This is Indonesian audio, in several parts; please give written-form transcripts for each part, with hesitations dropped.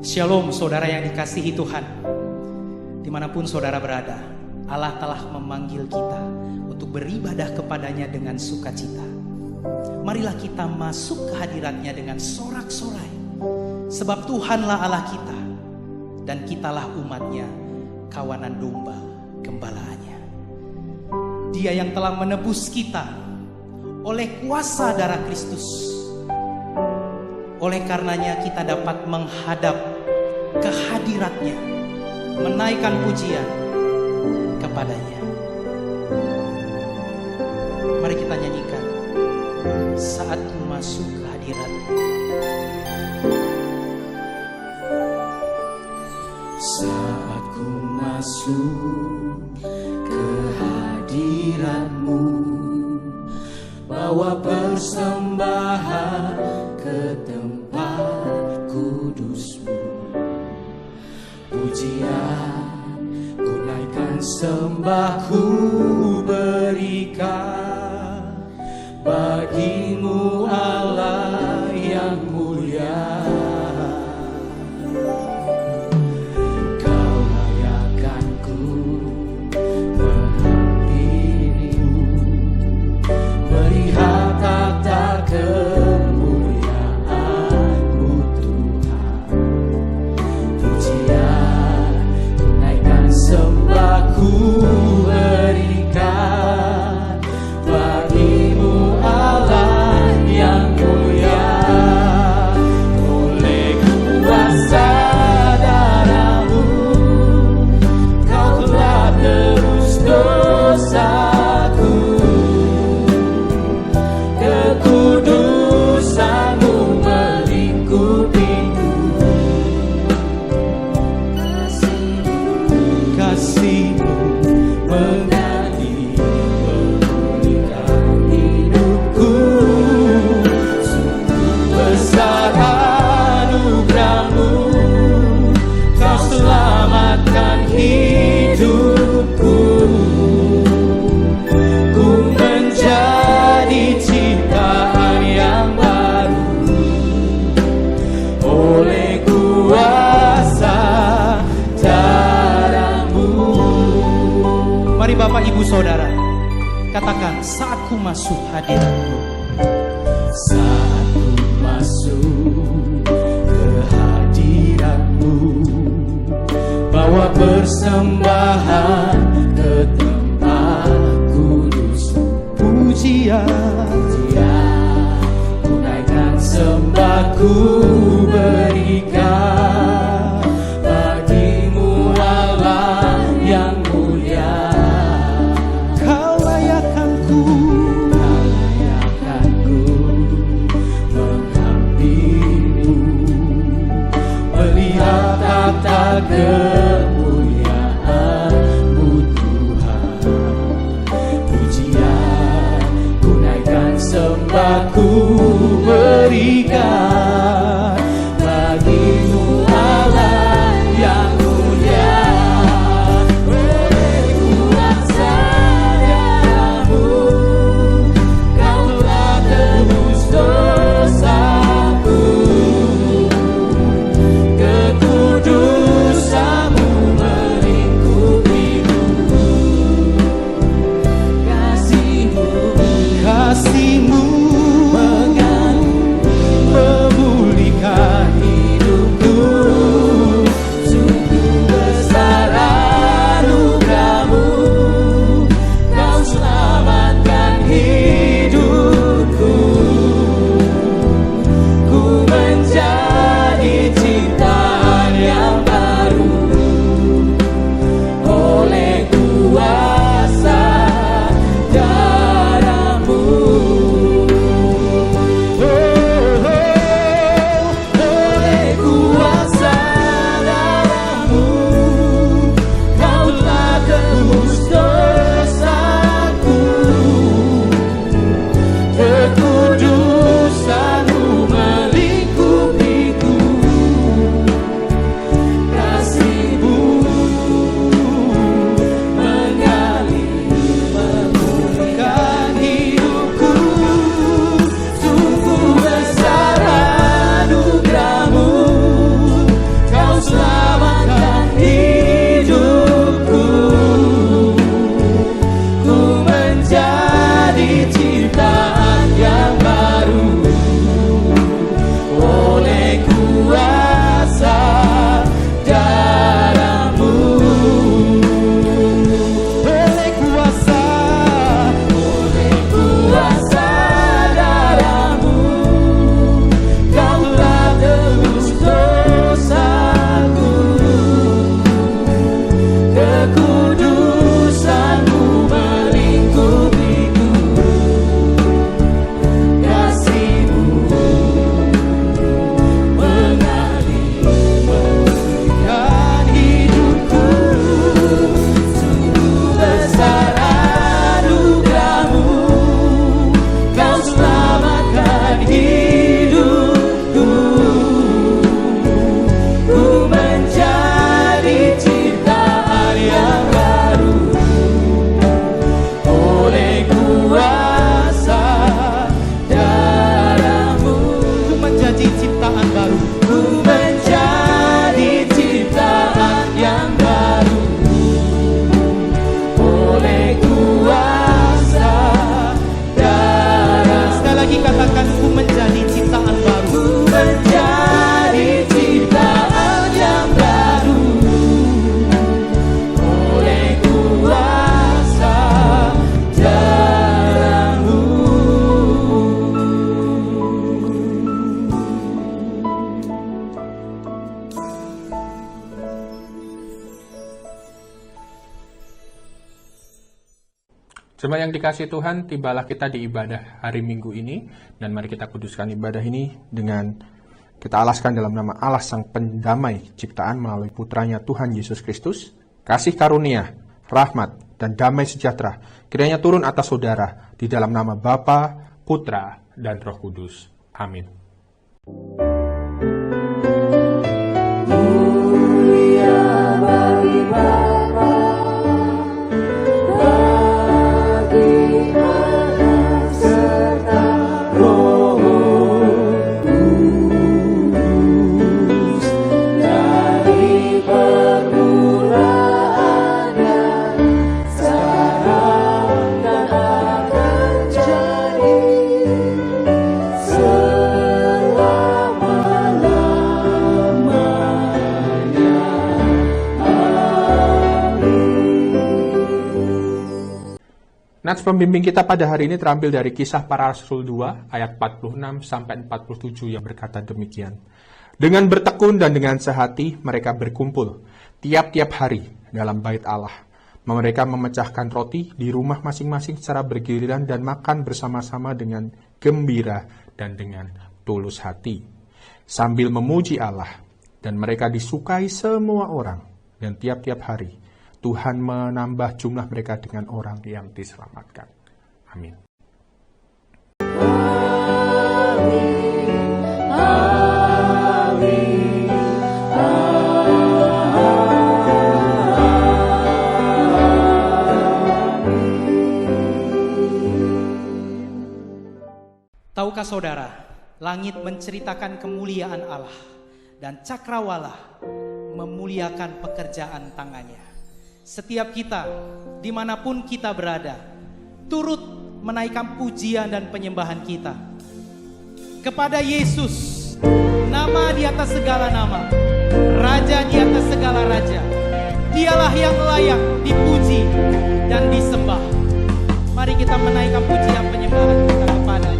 Shalom saudara yang dikasihi Tuhan. Dimanapun saudara berada, Allah telah memanggil kita untuk beribadah kepadanya dengan sukacita. Marilah kita masuk ke hadiratnya dengan sorak-sorai. Sebab Tuhanlah Allah kita, dan kitalah umatnya, kawanan domba gembalaannya. Dia yang telah menebus kita oleh kuasa darah Kristus. Oleh karenanya kita dapat menghadap ke hadiratnya, menaikkan pujian kepadanya. Mari kita nyanyikan Saat Ku Masuk ke Hadiratmu. Saat ku masuk ke hadiratmu, bawa persembahan ke tempat kudusmu. Pujian ku naikkan, sembah ku berikan bagimu Allah yang mulia. Kau layakkan ku menghampirimu, melihat tata kemuliaan-Mu Tuhan. Pujian ku naikkan, sembah ku berikan bagimu Allah yang mulia. Oleh kuasa darah-Mu, Kau telah tebus dosaku. Kekudusan-Mu melingkupiku. Kasih-Mu mengalir memulihkan hidupku. Sungguh besar anugerah-Mu, Kau selamatkan hidupku. Ku menjadi ciptaan yang baru oleh kuasa darah-Mu. Mari Bapak Ibu Saudara, katakan saat ku masuk hadirat-Mu. Saat ku masuk ke hadirat-Mu, bawa persembahan ke tempat kudus. Pujian Ku naikkan, sembah ku berikan bagimu Allah yang mulia. Kau layakkan ku Menghampirimu, melihat tata kemuliaan-Mu Tuhan. Pujian ku naikkan, sembah ku berikan Jemaat yang dikasihi Tuhan, tibalah kita di ibadah hari Minggu ini, dan mari kita kuduskan ibadah ini dengan kita alaskan dalam nama Allah Sang Pendamai ciptaan melalui putranya Tuhan Yesus Kristus. Kasih karunia, rahmat, dan damai sejahtera kiranya turun atas saudara di dalam nama Bapa, Putra, dan Roh Kudus. Amin. Nats pembimbing kita pada hari ini terambil dari Kisah Para Rasul 2 ayat 46 sampai 47 yang berkata demikian. Dengan bertekun dan dengan sehati mereka berkumpul tiap-tiap hari dalam bait Allah. Mereka memecahkan roti di rumah masing-masing secara bergiliran dan makan bersama-sama dengan gembira dan dengan tulus hati, sambil memuji Allah. Dan mereka disukai semua orang, dan tiap-tiap hari Tuhan menambah jumlah mereka dengan orang yang diselamatkan. Amin. Tahukah saudara, langit menceritakan kemuliaan Allah dan cakrawala memuliakan pekerjaan tangannya. Setiap kita, dimanapun kita berada, turut menaikkan pujian dan penyembahan kita kepada Yesus, nama di atas segala nama, Raja di atas segala raja. Dialah yang layak dipuji dan disembah. Mari kita menaikkan pujian penyembahan kita kepadanya.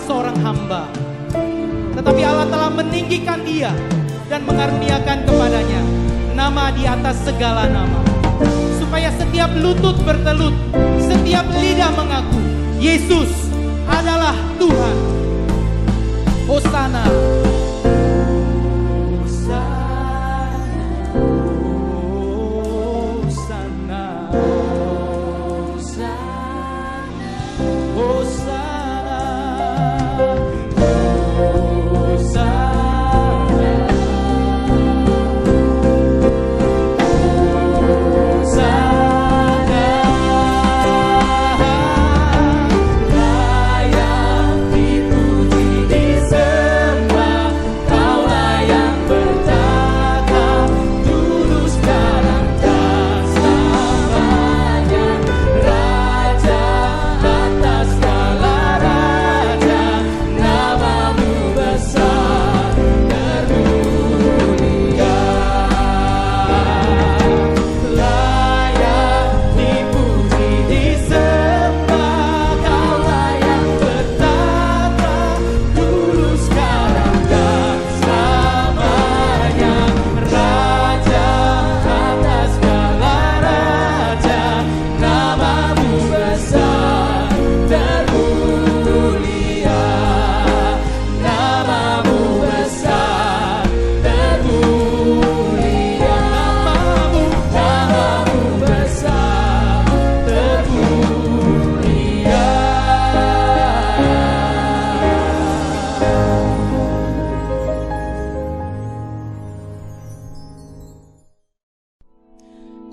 seorang hamba. Tetapi Allah telah meninggikan dia dan mengaruniakan kepadanya nama di atas segala nama, supaya setiap lutut bertelut, setiap lidah mengaku Yesus adalah Tuhan. Hosana.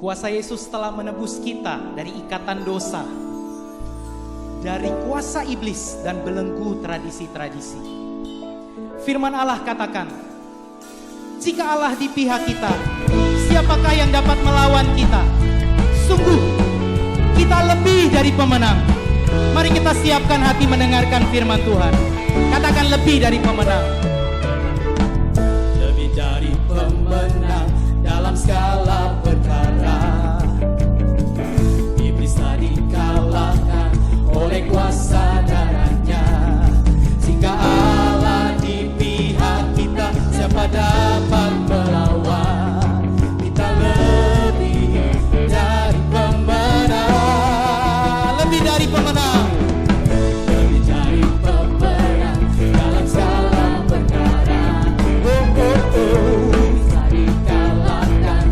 Kuasa Yesus telah menebus kita dari ikatan dosa, dari kuasa iblis dan belenggu tradisi-tradisi. Firman Allah katakan, jika Allah di pihak kita, siapakah yang dapat melawan kita? Sungguh, kita lebih dari pemenang. Mari kita siapkan hati mendengarkan firman Tuhan. Katakan lebih dari pemenang. Lebih dari pemenang dalam skala perkara. Iblis telah dikalahkan oleh kuasa darahnya. Jika Allah di pihak kita, siapa dapat melawan? Kita lebih dari pemenang. Lebih dari pemenang. Lebih dari pemenang dalam skala perkara. Iblis telah dikalahkan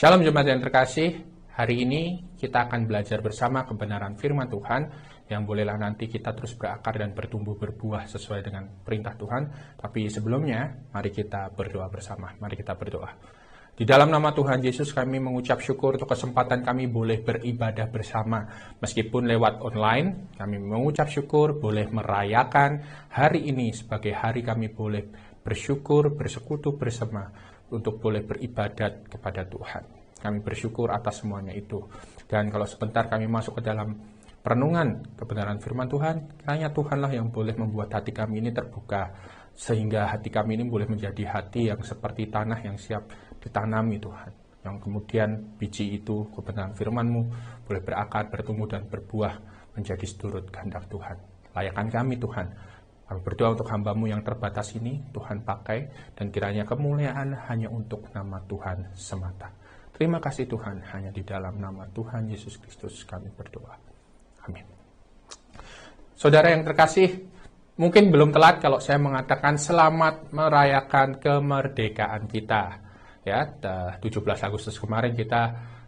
Shalom jemaat yang terkasih, hari ini kita akan belajar bersama kebenaran firman Tuhan yang bolehlah nanti kita terus berakar dan bertumbuh berbuah sesuai dengan perintah Tuhan. Tapi sebelumnya, mari kita berdoa bersama. Mari kita berdoa. Di dalam nama Tuhan Yesus kami mengucap syukur untuk kesempatan kami boleh beribadah bersama. Meskipun lewat online, kami mengucap syukur boleh merayakan hari ini sebagai hari kami boleh bersyukur, bersekutu bersama untuk boleh beribadat kepada Tuhan. Kami bersyukur atas semuanya itu. Dan kalau sebentar kami masuk ke dalam perenungan kebenaran firman Tuhan, kiranya Tuhanlah yang boleh membuat hati kami ini terbuka, sehingga hati kami ini boleh menjadi hati yang seperti tanah yang siap ditanami Tuhan. Yang kemudian biji itu, kebenaran firman-Mu, boleh berakar, bertumbuh, dan berbuah menjadi seturut kehendak Tuhan. Layakan kami Tuhan. Kami berdoa untuk hamba-Mu yang terbatas ini, Tuhan pakai, dan kiranya kemuliaan hanya untuk nama Tuhan semata. Terima kasih Tuhan, hanya di dalam nama Tuhan Yesus Kristus kami berdoa. Amin. Saudara yang terkasih, mungkin belum telat kalau saya mengatakan selamat merayakan kemerdekaan kita. Ya, 17 Agustus kemarin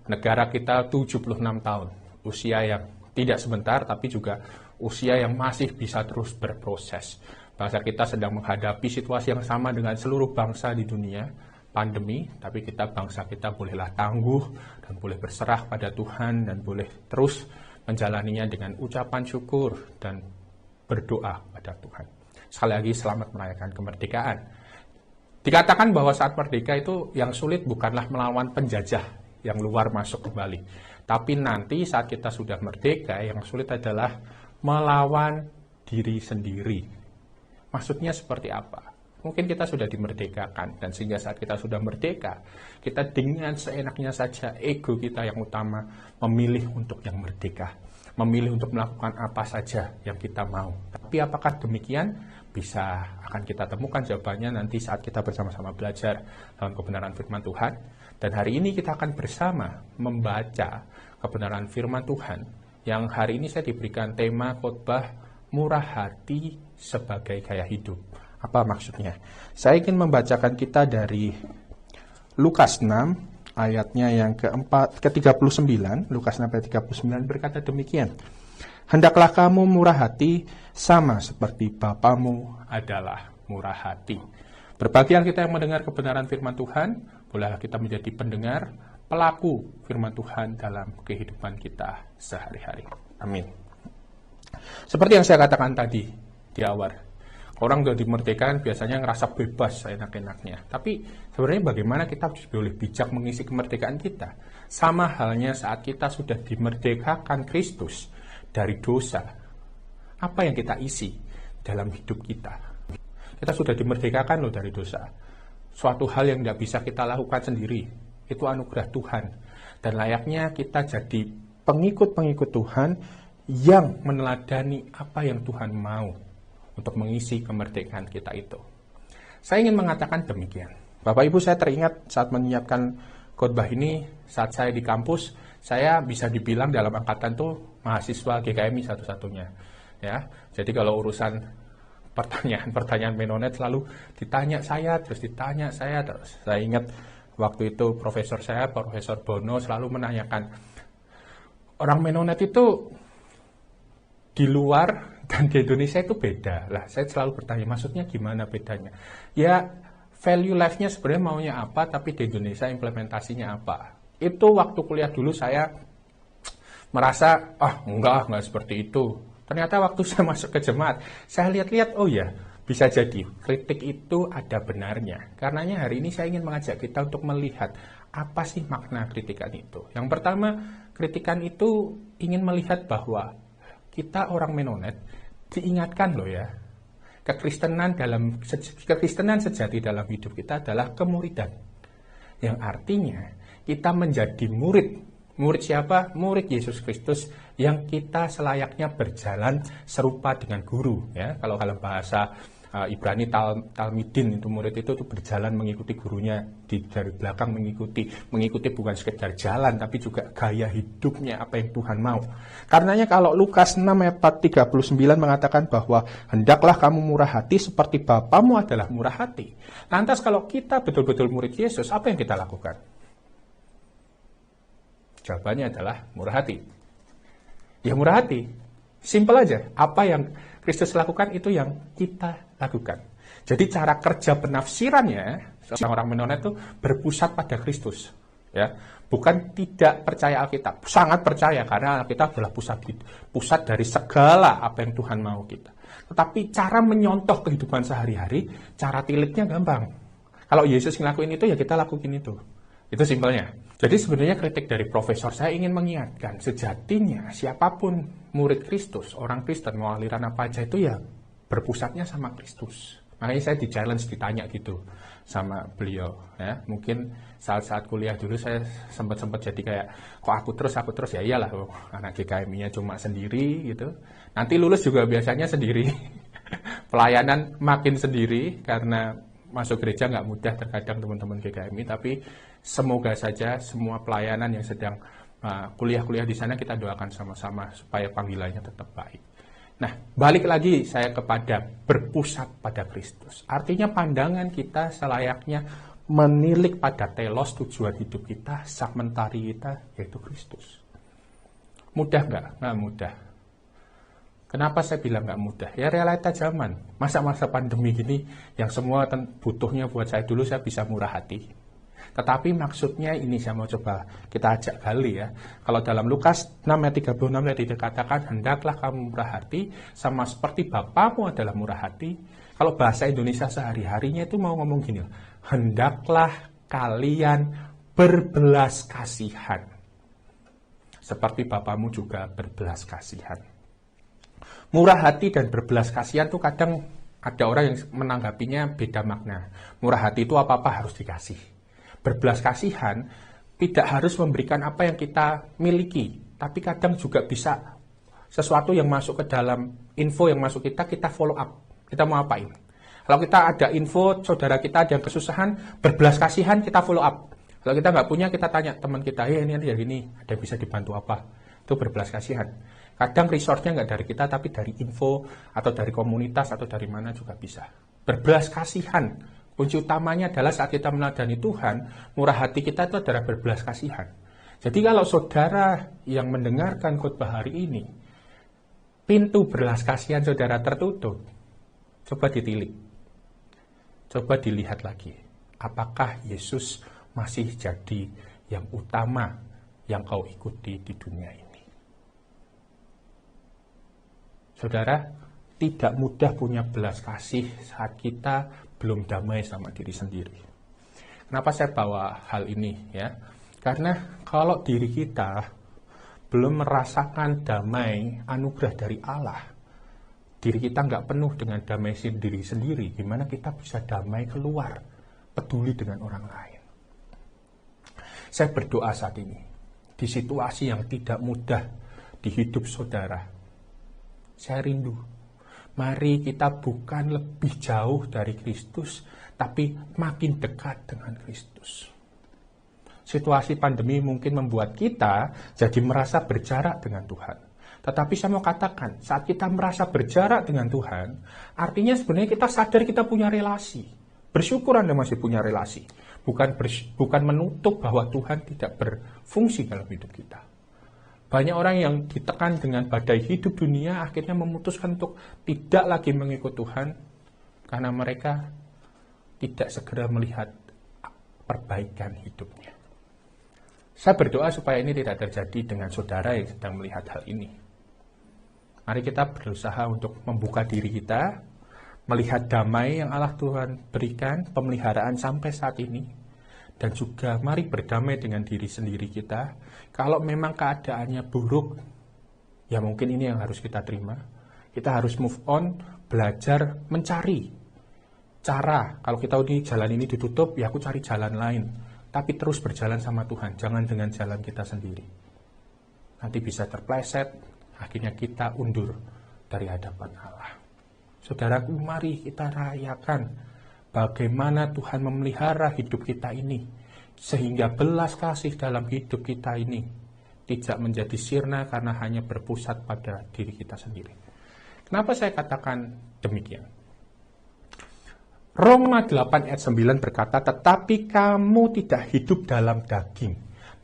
negara kita 76 tahun. Usia yang tidak sebentar, tapi juga usia yang masih bisa terus berproses. Bangsa kita sedang menghadapi situasi yang sama dengan seluruh bangsa di dunia, pandemi, tapi bangsa kita bolehlah tangguh dan boleh berserah pada Tuhan dan boleh terus menjalaninya dengan ucapan syukur dan berdoa pada Tuhan. Sekali lagi selamat merayakan kemerdekaan. Dikatakan bahwa saat merdeka itu yang sulit bukanlah melawan penjajah yang luar masuk kembali, tapi nanti saat kita sudah merdeka yang sulit adalah melawan diri sendiri. Maksudnya seperti apa? Mungkin kita sudah dimerdekakan, dan sehingga saat kita sudah merdeka, kita dengan seenaknya saja ego kita yang utama memilih untuk yang merdeka, memilih untuk melakukan apa saja yang kita mau. Tapi apakah demikian? Akan kita temukan jawabannya nanti saat kita bersama-sama belajar dalam kebenaran firman Tuhan. Dan hari ini kita akan bersama membaca kebenaran firman Tuhan yang hari ini saya diberikan tema khotbah murah hati sebagai gaya hidup. Apa maksudnya? Saya ingin membacakan kita dari Lukas 6 ayatnya yang ke-39. Lukas 6 ayat 39 berkata demikian. Hendaklah kamu murah hati sama seperti Bapamu adalah murah hati. Berbahagia kita yang mendengar kebenaran firman Tuhan, bolehlah kita menjadi pendengar, pelaku firman Tuhan dalam kehidupan kita sehari-hari. Amin. Seperti yang saya katakan tadi di awal, orang sudah dimerdekakan biasanya ngerasa bebas enak-enaknya. Tapi sebenarnya bagaimana kita boleh bijak mengisi kemerdekaan kita? Sama halnya saat kita sudah dimerdekakan Kristus dari dosa. Apa yang kita isi dalam hidup kita? Kita sudah dimerdekakan loh dari dosa. Suatu hal yang tidak bisa kita lakukan sendiri. Itu anugerah Tuhan. Dan layaknya kita jadi pengikut-pengikut Tuhan yang meneladani apa yang Tuhan mau untuk mengisi kemerdekaan kita itu. Saya ingin mengatakan demikian. Bapak Ibu, saya teringat saat menyiapkan khotbah ini, saat saya di kampus, saya bisa dibilang dalam angkatan tuh mahasiswa GKMI satu-satunya. Ya, jadi kalau urusan pertanyaan Menonet selalu ditanya saya, terus ditanya saya terus. Saya ingat waktu itu Profesor Bono selalu menanyakan, orang Menonet itu di luar dan di Indonesia itu beda. Lah, saya selalu bertanya, maksudnya gimana bedanya? Ya, value life-nya sebenarnya maunya apa, tapi di Indonesia implementasinya apa? Itu waktu kuliah dulu saya merasa, enggak seperti itu. Ternyata waktu saya masuk ke jemaat, saya lihat-lihat, oh ya, bisa jadi kritik itu ada benarnya. Karenanya hari ini saya ingin mengajak kita untuk melihat apa sih makna kritikan itu. Yang pertama, kritikan itu ingin melihat bahwa kita orang Menonet diingatkan loh ya, kekristenan sejati dalam hidup kita adalah kemuridan. Yang artinya kita menjadi murid. Murid siapa? Murid Yesus Kristus yang kita selayaknya berjalan serupa dengan guru. Ya, kalau dalam bahasa Ibrani Talmidin itu murid itu berjalan mengikuti gurunya, dari belakang mengikuti bukan sekedar jalan tapi juga gaya hidupnya apa yang Tuhan mau. Karenanya kalau Lukas 6 ayat 39 mengatakan bahwa hendaklah kamu murah hati seperti Bapamu adalah murah hati. Lantas kalau kita betul-betul murid Yesus, apa yang kita lakukan? Jawabannya adalah murah hati. Ya murah hati. Simpel aja. Apa yang Kristus lakukan itu yang kita lakukan. Jadi cara kerja penafsirannya, orang Mennonite itu berpusat pada Kristus. Ya, bukan tidak percaya Alkitab. Sangat percaya karena Alkitab adalah pusat dari segala apa yang Tuhan mau kita. Tetapi cara menyontoh kehidupan sehari-hari, cara tilitnya gampang. Kalau Yesus ngelakuin itu, ya kita lakuin itu. Itu simpelnya. Jadi sebenarnya kritik dari profesor, saya ingin mengingatkan, sejatinya siapapun murid Kristus, orang Kristen, mau aliran apa aja itu ya berpusatnya sama Kristus. Makanya saya di-challenge, ditanya gitu sama beliau. Ya. Mungkin saat-saat kuliah dulu saya sempat jadi kayak, kok aku terus, ya iyalah, anak GKMI-nya cuma sendiri gitu. Nanti lulus juga biasanya sendiri. Pelayanan makin sendiri, karena masuk gereja nggak mudah terkadang teman-teman GKMI, tapi semoga saja semua pelayanan yang sedang kuliah-kuliah di sana kita doakan sama-sama supaya panggilannya tetap baik. Nah, balik lagi saya kepada berpusat pada Kristus. Artinya pandangan kita selayaknya menilik pada telos, tujuan hidup kita, samentari kita, yaitu Kristus. Mudah nggak? Nggak mudah. Kenapa saya bilang nggak mudah? Ya realita zaman. Masa-masa pandemi gini, yang semua butuhnya buat saya dulu, saya bisa murah hati. Tetapi maksudnya ini saya mau coba kita ajak gali ya. Kalau dalam Lukas 6 ayat 36 dikatakan, hendaklah kamu murah hati, sama seperti Bapamu adalah murah hati. Kalau bahasa Indonesia sehari-harinya itu mau ngomong gini, hendaklah kalian berbelas kasihan. Seperti Bapamu juga berbelas kasihan. Murah hati dan berbelas kasihan tuh kadang ada orang yang menanggapinya beda makna. Murah hati itu apa-apa harus dikasih. Berbelas kasihan tidak harus memberikan apa yang kita miliki, tapi kadang juga bisa sesuatu yang masuk ke dalam info yang masuk kita follow up. Kita mau apain? Kalau kita ada info saudara kita ada yang kesusahan, berbelas kasihan kita follow up. Kalau kita nggak punya, kita tanya teman kita, ini ada gini, ada bisa dibantu apa? Itu berbelas kasihan. Kadang resource-nya nggak dari kita, tapi dari info atau dari komunitas atau dari mana juga bisa. Berbelas kasihan. Kunci utamanya adalah saat kita meneladani Tuhan, murah hati kita itu adalah berbelas kasihan. Jadi kalau saudara yang mendengarkan khotbah hari ini, pintu belas kasihan saudara tertutup, coba ditilik. Coba dilihat lagi. Apakah Yesus masih jadi yang utama yang kau ikuti di dunia ini? Saudara, tidak mudah punya belas kasih saat kita belum damai sama diri sendiri. Kenapa saya bawa hal ini ya? Karena kalau diri kita belum merasakan damai anugerah dari Allah, diri kita nggak penuh dengan damai diri sendiri, gimana kita bisa damai keluar, peduli dengan orang lain. Saya berdoa saat ini, di situasi yang tidak mudah di hidup saudara, saya rindu. Mari kita bukan lebih jauh dari Kristus, tapi makin dekat dengan Kristus. Situasi pandemi mungkin membuat kita jadi merasa berjarak dengan Tuhan. Tetapi saya mau katakan, saat kita merasa berjarak dengan Tuhan, artinya sebenarnya kita sadar kita punya relasi. Bersyukur Anda masih punya relasi. Bukan menutup bahwa Tuhan tidak berfungsi dalam hidup kita. Banyak orang yang ditekan dengan badai hidup dunia akhirnya memutuskan untuk tidak lagi mengikut Tuhan karena mereka tidak segera melihat perbaikan hidupnya. Saya berdoa supaya ini tidak terjadi dengan saudara yang sedang melihat hal ini. Mari kita berusaha untuk membuka diri kita, melihat damai yang Allah Tuhan berikan, pemeliharaan sampai saat ini, dan juga mari berdamai dengan diri sendiri kita. Kalau memang keadaannya buruk, ya mungkin ini yang harus kita terima. Kita harus move on, belajar mencari cara. Kalau kita di jalan ini ditutup, ya aku cari jalan lain. Tapi terus berjalan sama Tuhan, jangan dengan jalan kita sendiri. Nanti bisa terpleset, akhirnya kita undur dari hadapan Allah. Saudaraku, mari kita rayakan bagaimana Tuhan memelihara hidup kita ini, sehingga belas kasih dalam hidup kita ini tidak menjadi sirna karena hanya berpusat pada diri kita sendiri. Kenapa saya katakan demikian? Roma 8 ayat 9 berkata, tetapi kamu tidak hidup dalam daging,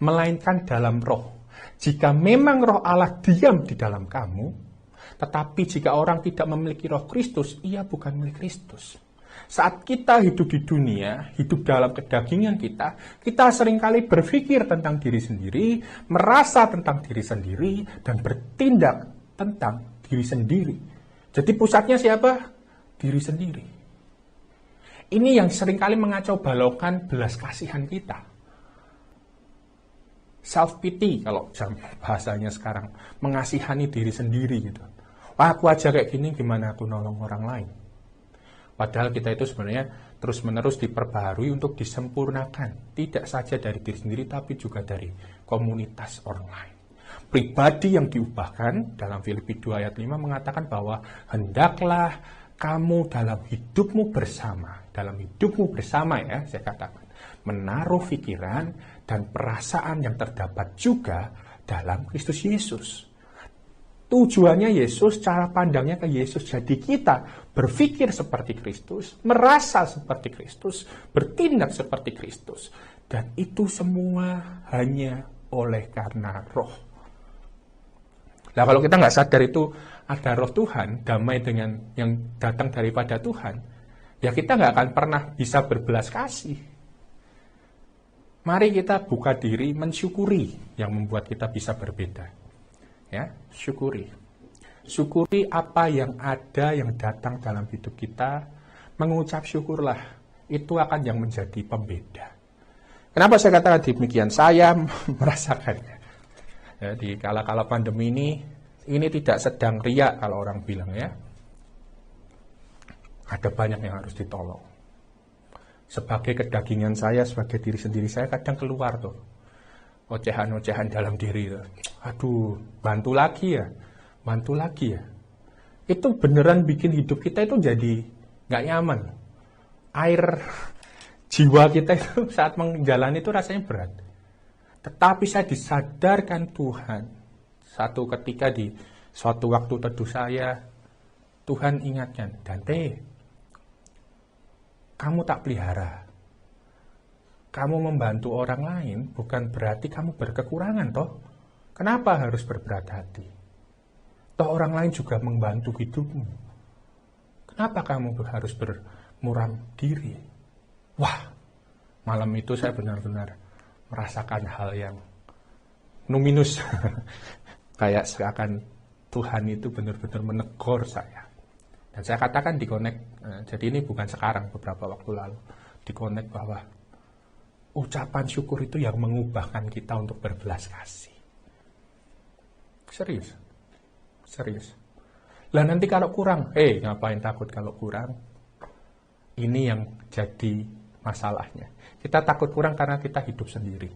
melainkan dalam roh. Jika memang roh Allah diam di dalam kamu, tetapi jika orang tidak memiliki roh Kristus, ia bukan milik Kristus. Saat kita hidup di dunia, hidup dalam kedagingan kita seringkali berpikir tentang diri sendiri, merasa tentang diri sendiri, dan bertindak tentang diri sendiri. Jadi pusatnya siapa? Diri sendiri. Ini yang seringkali mengacau balaukan belas kasihan kita. Self-pity kalau bahasanya sekarang. Mengasihani diri sendiri gitu. Wah, aku aja kayak gini, gimana aku nolong orang lain? Padahal kita itu sebenarnya terus-menerus diperbaharui untuk disempurnakan. Tidak saja dari diri sendiri, tapi juga dari komunitas orang lain. Pribadi yang diubahkan dalam Filipi 2 ayat 5 mengatakan bahwa hendaklah kamu dalam hidupmu bersama. Dalam hidupmu bersama ya, saya katakan. Menaruh pikiran dan perasaan yang terdapat juga dalam Kristus Yesus. Tujuannya Yesus, cara pandangnya ke Yesus. Jadi kita berpikir seperti Kristus, merasa seperti Kristus, bertindak seperti Kristus. Dan itu semua hanya oleh karena roh. Nah kalau kita nggak sadar itu ada roh Tuhan, damai dengan yang datang daripada Tuhan, ya kita nggak akan pernah bisa berbelas kasih. Mari kita buka diri, mensyukuri yang membuat kita bisa berbeda. Ya, syukuri. Syukuri apa yang ada, yang datang dalam hidup kita. Mengucap syukurlah. Itu akan yang menjadi pembeda. Kenapa saya katakan demikian? Saya merasakannya. Ya, di kala-kala pandemi ini tidak sedang riak kalau orang bilang ya. Ada banyak yang harus ditolong. Sebagai kedagingan saya, sebagai diri sendiri saya kadang keluar tuh. Ocehan-ocehan dalam diri. Aduh, bantu lagi ya. Itu beneran bikin hidup kita itu jadi gak nyaman. Air jiwa kita itu saat menjalani itu rasanya berat. Tetapi saya disadarkan Tuhan. Satu ketika di suatu waktu teduh saya, Tuhan ingatkan, Dante, kamu tak pelihara. Kamu membantu orang lain bukan berarti kamu berkekurangan toh. Kenapa harus berberat hati? Toh orang lain juga membantu hidupmu. Kenapa kamu harus bermuram diri? Wah, malam itu saya benar-benar merasakan hal yang numinus. Kayak seakan Tuhan itu benar-benar menegur saya. Dan saya katakan di connect, jadi ini bukan sekarang, beberapa waktu lalu, di connect bahwa ucapan syukur itu yang mengubahkan kita untuk berbelas kasih. Serius. Lah nanti kalau kurang, ngapain takut kalau kurang? Ini yang jadi masalahnya. Kita takut kurang karena kita hidup sendiri.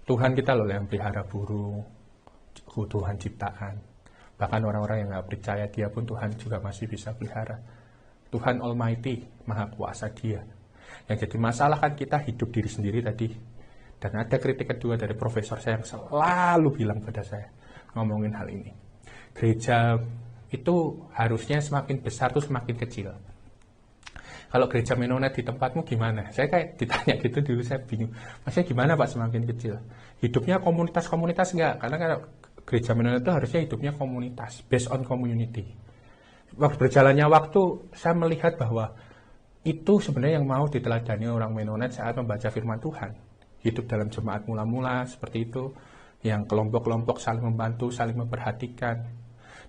Tuhan kita loh yang pelihara burung, Tuhan ciptaan. Bahkan orang-orang yang gak percaya dia pun Tuhan juga masih bisa pelihara. Tuhan Almighty, Maha Kuasa dia. Yang jadi masalah kan kita hidup diri sendiri tadi. Dan ada kritik kedua dari profesor saya yang selalu bilang pada saya, ngomongin hal ini. Gereja itu harusnya semakin besar tuh semakin kecil. Kalau gereja Mennonite di tempatmu gimana? Saya kayak ditanya gitu dulu, saya bingung. Maksudnya gimana Pak semakin kecil? Hidupnya komunitas-komunitas enggak? Karena kalau gereja Mennonite itu harusnya hidupnya komunitas, based on community. Waktu berjalannya waktu, saya melihat bahwa itu sebenarnya yang mau diteladani orang Mennonite saat membaca firman Tuhan. Hidup dalam jemaat mula-mula seperti itu, yang kelompok-kelompok saling membantu, saling memperhatikan.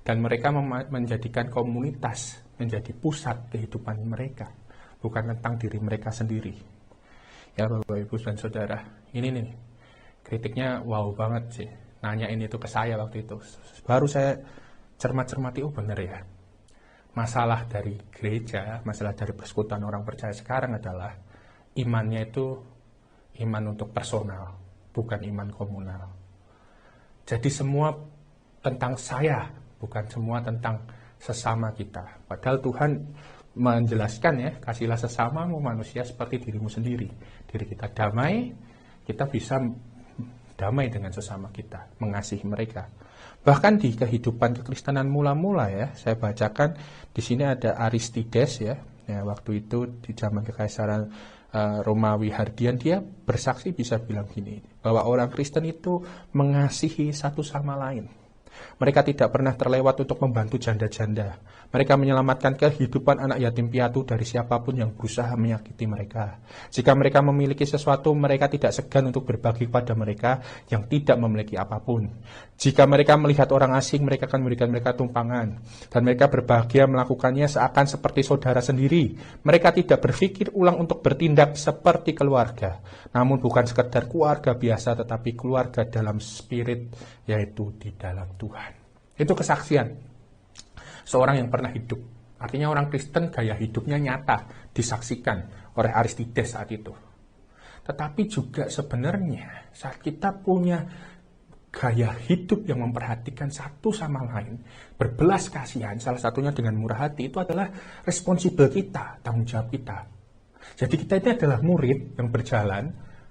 Dan mereka menjadikan komunitas menjadi pusat kehidupan mereka. Bukan tentang diri mereka sendiri. Ya Bapak Ibu dan Saudara, ini nih, kritiknya wow banget sih. Nanyain itu ke saya waktu itu. Baru saya cermat-cermati, oh bener ya. Masalah dari gereja, masalah dari persekutuan orang percaya sekarang adalah imannya itu iman untuk personal, bukan iman komunal. Jadi semua tentang saya, bukan semua tentang sesama kita. Padahal Tuhan menjelaskan ya, kasihlah sesamamu manusia seperti dirimu sendiri. Diri kita damai, kita bisa damai dengan sesama kita, mengasihi mereka. Bahkan di kehidupan kekristenan mula-mula ya, saya bacakan di sini ada Aristides ya waktu itu di zaman kekaisaran Romawi Hardian, dia bersaksi bisa bilang gini, bahwa orang Kristen itu mengasihi satu sama lain. Mereka tidak pernah terlewat untuk membantu janda-janda. Mereka menyelamatkan kehidupan anak yatim piatu dari siapapun yang berusaha menyakiti mereka. Jika mereka memiliki sesuatu, mereka tidak segan untuk berbagi kepada mereka yang tidak memiliki apapun. Jika mereka melihat orang asing, mereka akan memberikan mereka tumpangan. Dan mereka berbahagia melakukannya seakan seperti saudara sendiri. Mereka tidak berpikir ulang untuk bertindak seperti keluarga. Namun bukan sekedar keluarga biasa, tetapi keluarga dalam spirit, yaitu di dalam Tuhan. Itu kesaksian seorang yang pernah hidup. Artinya orang Kristen gaya hidupnya nyata, disaksikan oleh Aristides saat itu. Tetapi juga sebenarnya saat kita punya gaya hidup yang memperhatikan satu sama lain, berbelas kasihan, salah satunya dengan murah hati, itu adalah responsibel kita, tanggung jawab kita. Jadi kita ini adalah murid yang berjalan,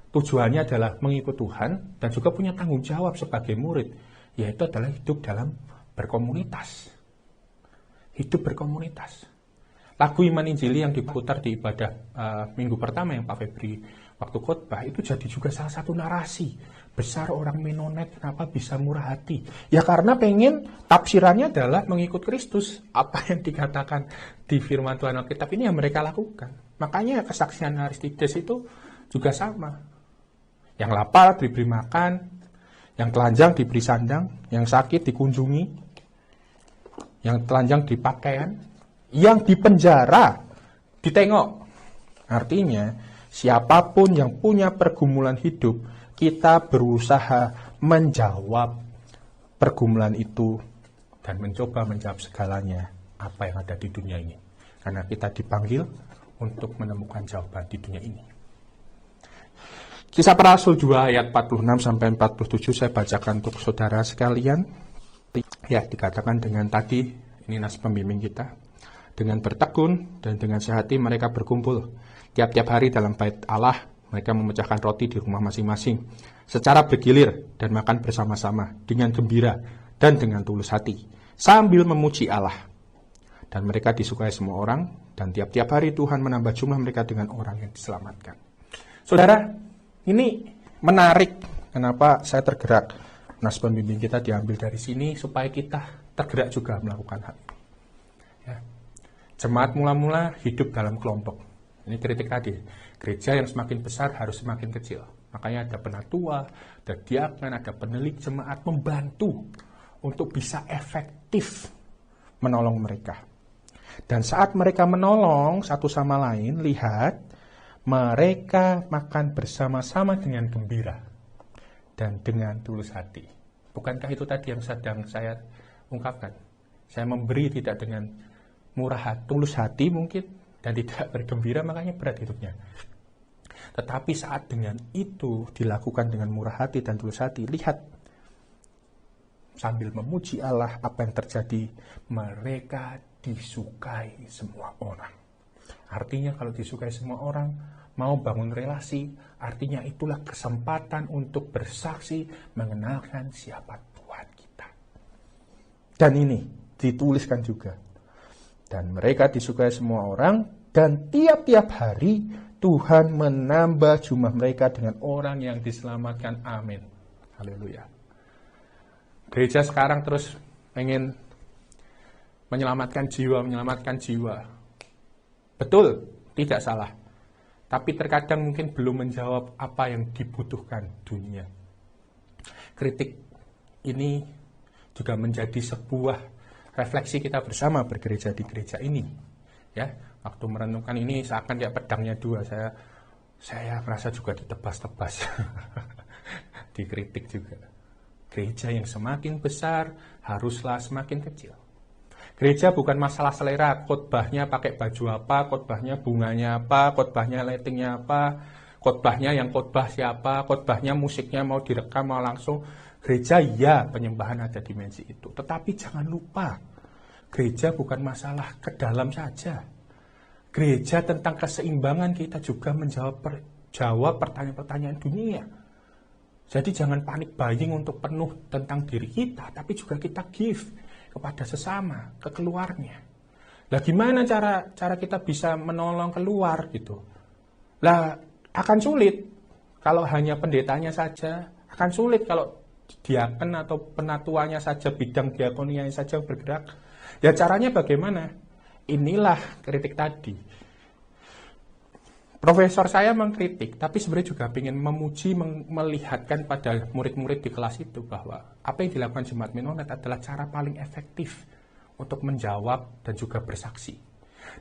tujuannya adalah mengikut Tuhan, dan juga punya tanggung jawab sebagai murid, yaitu adalah hidup dalam berkomunitas. Hidup berkomunitas. Lagu Iman Injili yang diputar di ibadah minggu pertama yang Pak Febri waktu khotbah, itu jadi juga salah satu narasi besar orang Menonet kenapa bisa murah hati. Ya karena pengen tafsirannya adalah mengikut Kristus. Apa yang dikatakan di firman Tuhan Alkitab ini yang mereka lakukan. Makanya kesaksian Aristides itu juga sama. Yang lapar diberi makan, yang telanjang diberi sandang, yang sakit dikunjungi, yang telanjang di pakaian, yang di penjara ditengok. Artinya, siapapun yang punya pergumulan hidup, kita berusaha menjawab pergumulan itu dan mencoba menjawab segalanya apa yang ada di dunia ini. Karena kita dipanggil untuk menemukan jawaban di dunia ini. Kisah Para Rasul 2 ayat 46-47 saya bacakan untuk saudara sekalian. Ya, dikatakan dengan tadi, ini nas pembimbing kita, dengan bertekun dan dengan sehati mereka berkumpul. Tiap-tiap hari dalam bait Allah, mereka memecahkan roti di rumah masing-masing, secara bergilir dan makan bersama-sama, dengan gembira dan dengan tulus hati, sambil memuji Allah. Dan mereka disukai semua orang, dan tiap-tiap hari Tuhan menambah jumlah mereka dengan orang yang diselamatkan. Saudara, ini menarik. Kenapa saya tergerak? Nas pembimbing kita diambil dari sini supaya kita tergerak juga melakukan hal ini. Ya. Jemaat mula-mula hidup dalam kelompok. Ini kritik tadi. Gereja yang semakin besar harus semakin kecil. Makanya ada penatua, ada diaken, ada penelik jemaat membantu untuk bisa efektif menolong mereka. Dan saat mereka menolong satu sama lain, lihat, mereka makan bersama-sama dengan gembira dan dengan tulus hati. Bukankah itu tadi yang sedang saya ungkapkan? Saya memberi tidak dengan murah hati, tulus hati mungkin, dan tidak bergembira, makanya berat hidupnya. Tetapi saat dengan itu dilakukan dengan murah hati dan tulus hati, lihat, sambil memuji Allah, apa yang terjadi? Mereka disukai semua orang. Artinya kalau disukai semua orang, mau bangun relasi, artinya itulah kesempatan untuk bersaksi mengenalkan siapa Tuhan kita. Dan ini dituliskan juga. Dan mereka disukai semua orang, dan tiap-tiap hari Tuhan menambah jumlah mereka dengan orang yang diselamatkan. Amin. Haleluya. Gereja sekarang terus pengen menyelamatkan jiwa. Betul, tidak salah. Tapi terkadang mungkin belum menjawab apa yang dibutuhkan dunia. Kritik ini juga menjadi sebuah refleksi kita bersama bergereja di gereja ini. Ya, waktu merenungkan ini seakan kayak pedangnya dua. Saya merasa juga ditebas-tebas. Dikritik juga. Gereja yang semakin besar haruslah semakin kecil. Gereja bukan masalah selera, khotbahnya pakai baju apa, khotbahnya bunganya apa, khotbahnya lightingnya apa, khotbahnya yang khotbah siapa, khotbahnya musiknya mau direkam mau langsung. Gereja ya, penyembahan ada dimensi itu. Tetapi jangan lupa, gereja bukan masalah ke dalam saja. Gereja tentang keseimbangan kita juga menjawab pertanyaan-pertanyaan dunia. Jadi jangan panik buying untuk penuh tentang diri kita, tapi juga kita give kepada sesama, ke keluarnya. Nah, gimana cara kita bisa menolong keluar gitu? Lah, akan sulit kalau hanya pendetanya saja, akan sulit kalau diaken atau penatuannya saja, bidang diakonianya saja bergerak. Ya caranya bagaimana? Inilah kritik tadi. Profesor saya mengkritik, tapi sebenarnya juga ingin memuji, melihatkan pada murid-murid di kelas itu bahwa apa yang dilakukan jemaat Mennonite adalah cara paling efektif untuk menjawab dan juga bersaksi.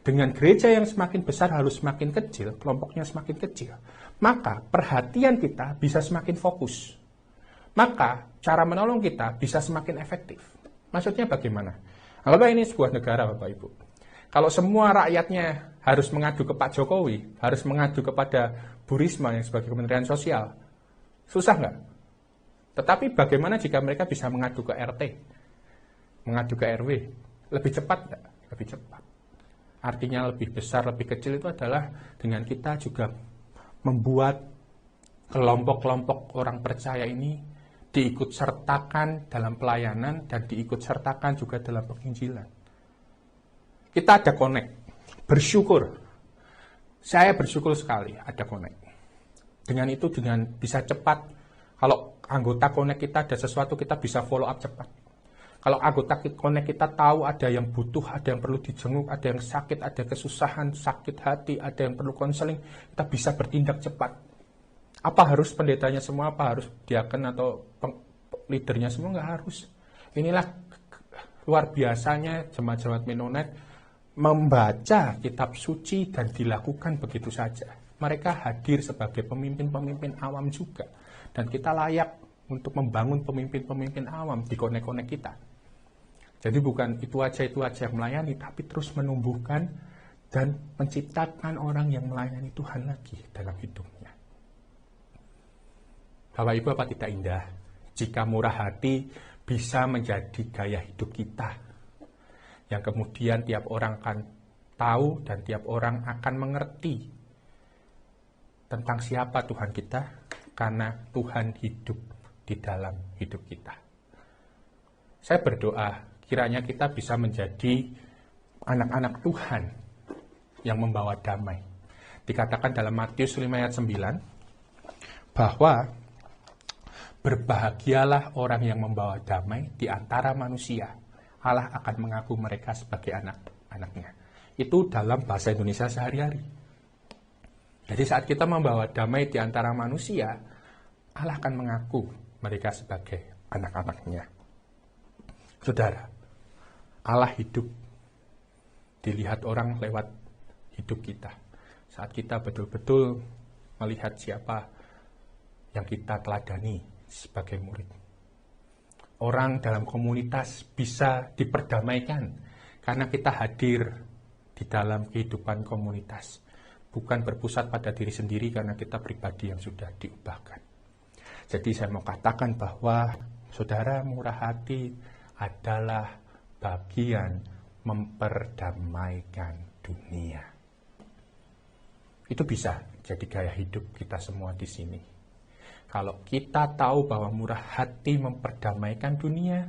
Dengan gereja yang semakin besar harus semakin kecil, kelompoknya semakin kecil, maka perhatian kita bisa semakin fokus. Maka cara menolong kita bisa semakin efektif. Maksudnya bagaimana? Anggaplah ini sebuah negara, Bapak Ibu. Kalau semua rakyatnya harus mengadu ke Pak Jokowi, harus mengadu kepada Bu Risma yang sebagai Kementerian Sosial, susah nggak? Tetapi bagaimana jika mereka bisa mengadu ke RT, mengadu ke RW? Lebih cepat nggak? Lebih cepat. Artinya lebih besar, lebih kecil itu adalah dengan kita juga membuat kelompok-kelompok orang percaya ini diikut sertakan dalam pelayanan dan diikut sertakan juga dalam penginjilan. Kita ada connect, bersyukur. Saya bersyukur sekali ada connect. Dengan itu, dengan bisa cepat, kalau anggota connect kita ada sesuatu, kita bisa follow up cepat. Kalau anggota connect kita tahu ada yang butuh, ada yang perlu dijenguk, ada yang sakit, ada kesusahan, sakit hati, ada yang perlu konseling, kita bisa bertindak cepat. Apa harus pendetanya semua, apa harus diaken atau leadernya semua? Nggak harus. Inilah luar biasanya jemaat-jemaat Mennonite membaca kitab suci dan dilakukan begitu saja. Mereka hadir sebagai pemimpin-pemimpin awam juga. Dan kita layak untuk membangun pemimpin-pemimpin awam di konek-konek kita. Jadi bukan itu aja yang melayani, tapi terus menumbuhkan dan menciptakan orang yang melayani Tuhan lagi dalam hidupnya. Bapak Ibu, apa tidak indah jika murah hati bisa menjadi gaya hidup kita, yang kemudian tiap orang akan tahu dan tiap orang akan mengerti tentang siapa Tuhan kita, karena Tuhan hidup di dalam hidup kita. Saya berdoa kiranya kita bisa menjadi anak-anak Tuhan yang membawa damai. Dikatakan dalam Matius 5 ayat 9 bahwa berbahagialah orang yang membawa damai di antara manusia. Allah akan mengaku mereka sebagai anak-anaknya. Itu dalam bahasa Indonesia sehari-hari. Jadi saat kita membawa damai di antara manusia, Allah akan mengaku mereka sebagai anak-anaknya. Saudara, Allah hidup dilihat orang lewat hidup kita. Saat kita betul-betul melihat siapa yang kita teladani sebagai murid. Orang dalam komunitas bisa diperdamaikan karena kita hadir di dalam kehidupan komunitas. Bukan berpusat pada diri sendiri karena kita pribadi yang sudah diubahkan. Jadi saya mau katakan bahwa saudara, murah hati adalah bagian memperdamaikan dunia. Itu bisa jadi gaya hidup kita semua di sini. Kalau kita tahu bahwa murah hati memperdamaikan dunia,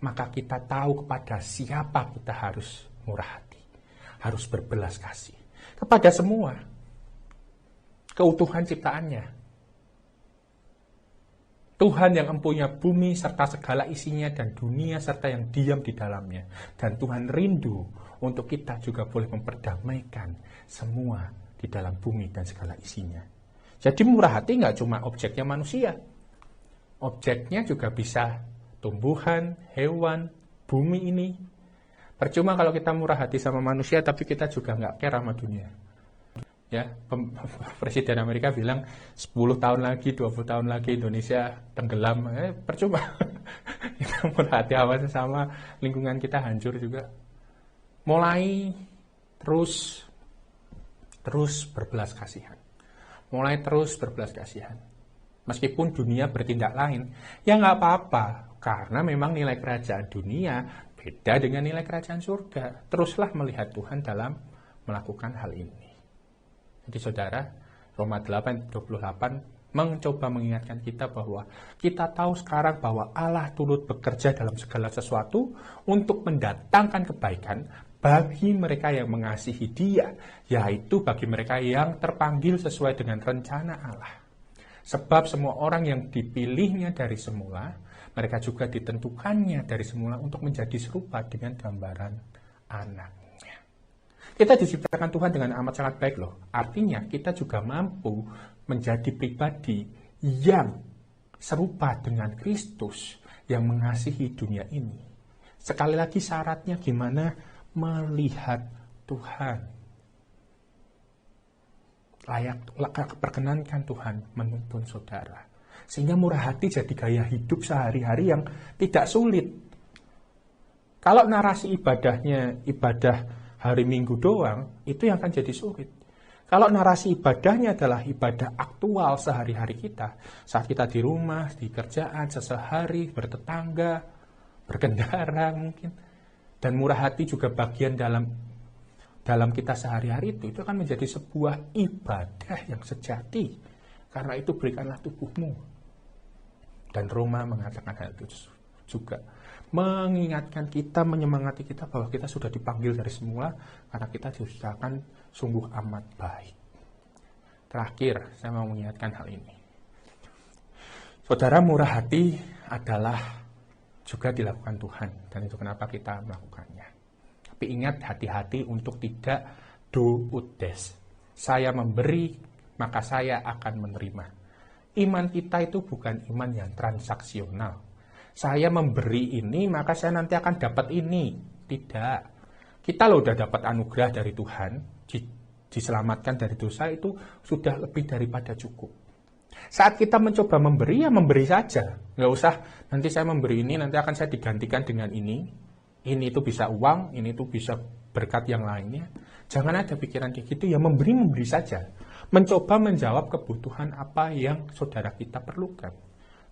maka kita tahu kepada siapa kita harus murah hati. Harus berbelas kasih. Kepada semua. Keutuhan ciptaannya. Tuhan yang empunya bumi serta segala isinya dan dunia serta yang diam di dalamnya. Dan Tuhan rindu untuk kita juga boleh memperdamaikan semua di dalam bumi dan segala isinya. Jadi murah hati nggak cuma objeknya manusia. Objeknya juga bisa tumbuhan, hewan, bumi ini. Percuma kalau kita murah hati sama manusia, tapi kita juga nggak care sama dunia. Ya, Presiden Amerika bilang 10 tahun lagi, 20 tahun lagi Indonesia tenggelam. Percuma. Kita murah hati awalnya sama lingkungan kita hancur juga. Mulai terus berbelas kasihan. Mulai terus berbelas kasihan. Meskipun dunia bertindak lain, ya nggak apa-apa. Karena memang nilai kerajaan dunia beda dengan nilai kerajaan surga. Teruslah melihat Tuhan dalam melakukan hal ini. Jadi saudara, Roma 8:28 mencoba mengingatkan kita bahwa kita tahu sekarang bahwa Allah turut bekerja dalam segala sesuatu untuk mendatangkan kebaikan bagi mereka yang mengasihi Dia, yaitu bagi mereka yang terpanggil sesuai dengan rencana Allah. Sebab semua orang yang dipilihnya dari semula, mereka juga ditentukannya dari semula untuk menjadi serupa dengan gambaran anaknya. Kita diciptakan Tuhan dengan amat sangat baik loh. Artinya kita juga mampu menjadi pribadi yang serupa dengan Kristus yang mengasihi dunia ini. Sekali lagi syaratnya gimana? Melihat Tuhan. Perkenankan Tuhan menuntun saudara. Sehingga murah hati jadi gaya hidup sehari-hari yang tidak sulit. Kalau narasi ibadahnya ibadah hari Minggu doang, itu yang akan jadi sulit. Kalau narasi ibadahnya adalah ibadah aktual sehari-hari kita, saat kita di rumah, di kerjaan, sehari, bertetangga, berkendara mungkin, dan murah hati juga bagian dalam kita sehari-hari itu akan menjadi sebuah ibadah yang sejati. Karena itu berikanlah tubuhmu. Dan Roma mengatakan hal itu juga. Mengingatkan kita, menyemangati kita bahwa kita sudah dipanggil dari semula karena kita diciptakan sungguh amat baik. Terakhir, saya mau mengingatkan hal ini. Saudara, murah hati adalah juga dilakukan Tuhan, dan itu kenapa kita melakukannya. Tapi ingat, hati-hati untuk tidak do ut des. Saya memberi, maka saya akan menerima. Iman kita itu bukan iman yang transaksional. Saya memberi ini, maka saya nanti akan dapat ini. Tidak. Kita loh udah dapat anugerah dari Tuhan, diselamatkan dari dosa, itu sudah lebih daripada cukup. Saat kita mencoba memberi, ya memberi saja. Nggak usah, nanti saya memberi ini, nanti akan saya digantikan dengan ini. Ini itu bisa uang, ini itu bisa berkat yang lainnya. Jangan ada pikiran kayak gitu, ya memberi saja. Mencoba menjawab kebutuhan apa yang saudara kita perlukan.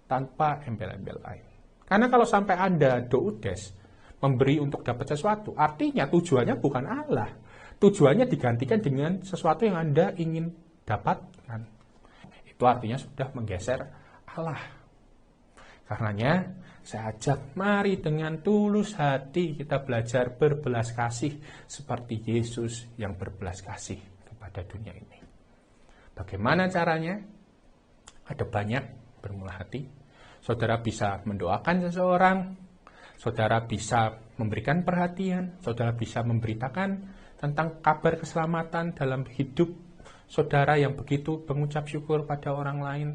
Tanpa embel-embel lain. Karena kalau sampai Anda doudes, memberi untuk dapat sesuatu, artinya tujuannya bukan Allah. Tujuannya digantikan dengan sesuatu yang Anda ingin dapatkan. Itu artinya sudah menggeser Allah. Karenanya, saya ajak, mari dengan tulus hati kita belajar berbelas kasih seperti Yesus yang berbelas kasih kepada dunia ini. Bagaimana caranya? Ada banyak, bermula hati. Saudara bisa mendoakan seseorang, saudara bisa memberikan perhatian, saudara bisa memberitakan tentang kabar keselamatan dalam hidup saudara yang begitu mengucap syukur pada orang lain,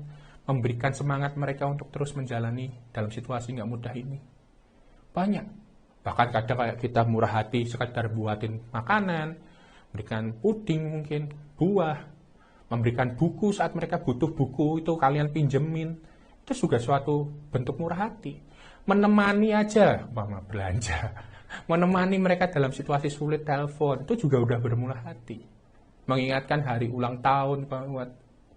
memberikan semangat mereka untuk terus menjalani dalam situasi nggak mudah ini. Banyak. Bahkan kadang kayak kita murah hati sekadar buatin makanan, memberikan puding mungkin, buah, memberikan buku saat mereka butuh buku itu kalian pinjemin. Itu juga suatu bentuk murah hati. Menemani aja, mama belanja. Menemani mereka dalam situasi sulit, telepon, itu juga udah bermurah hati. Mengingatkan hari ulang tahun, buat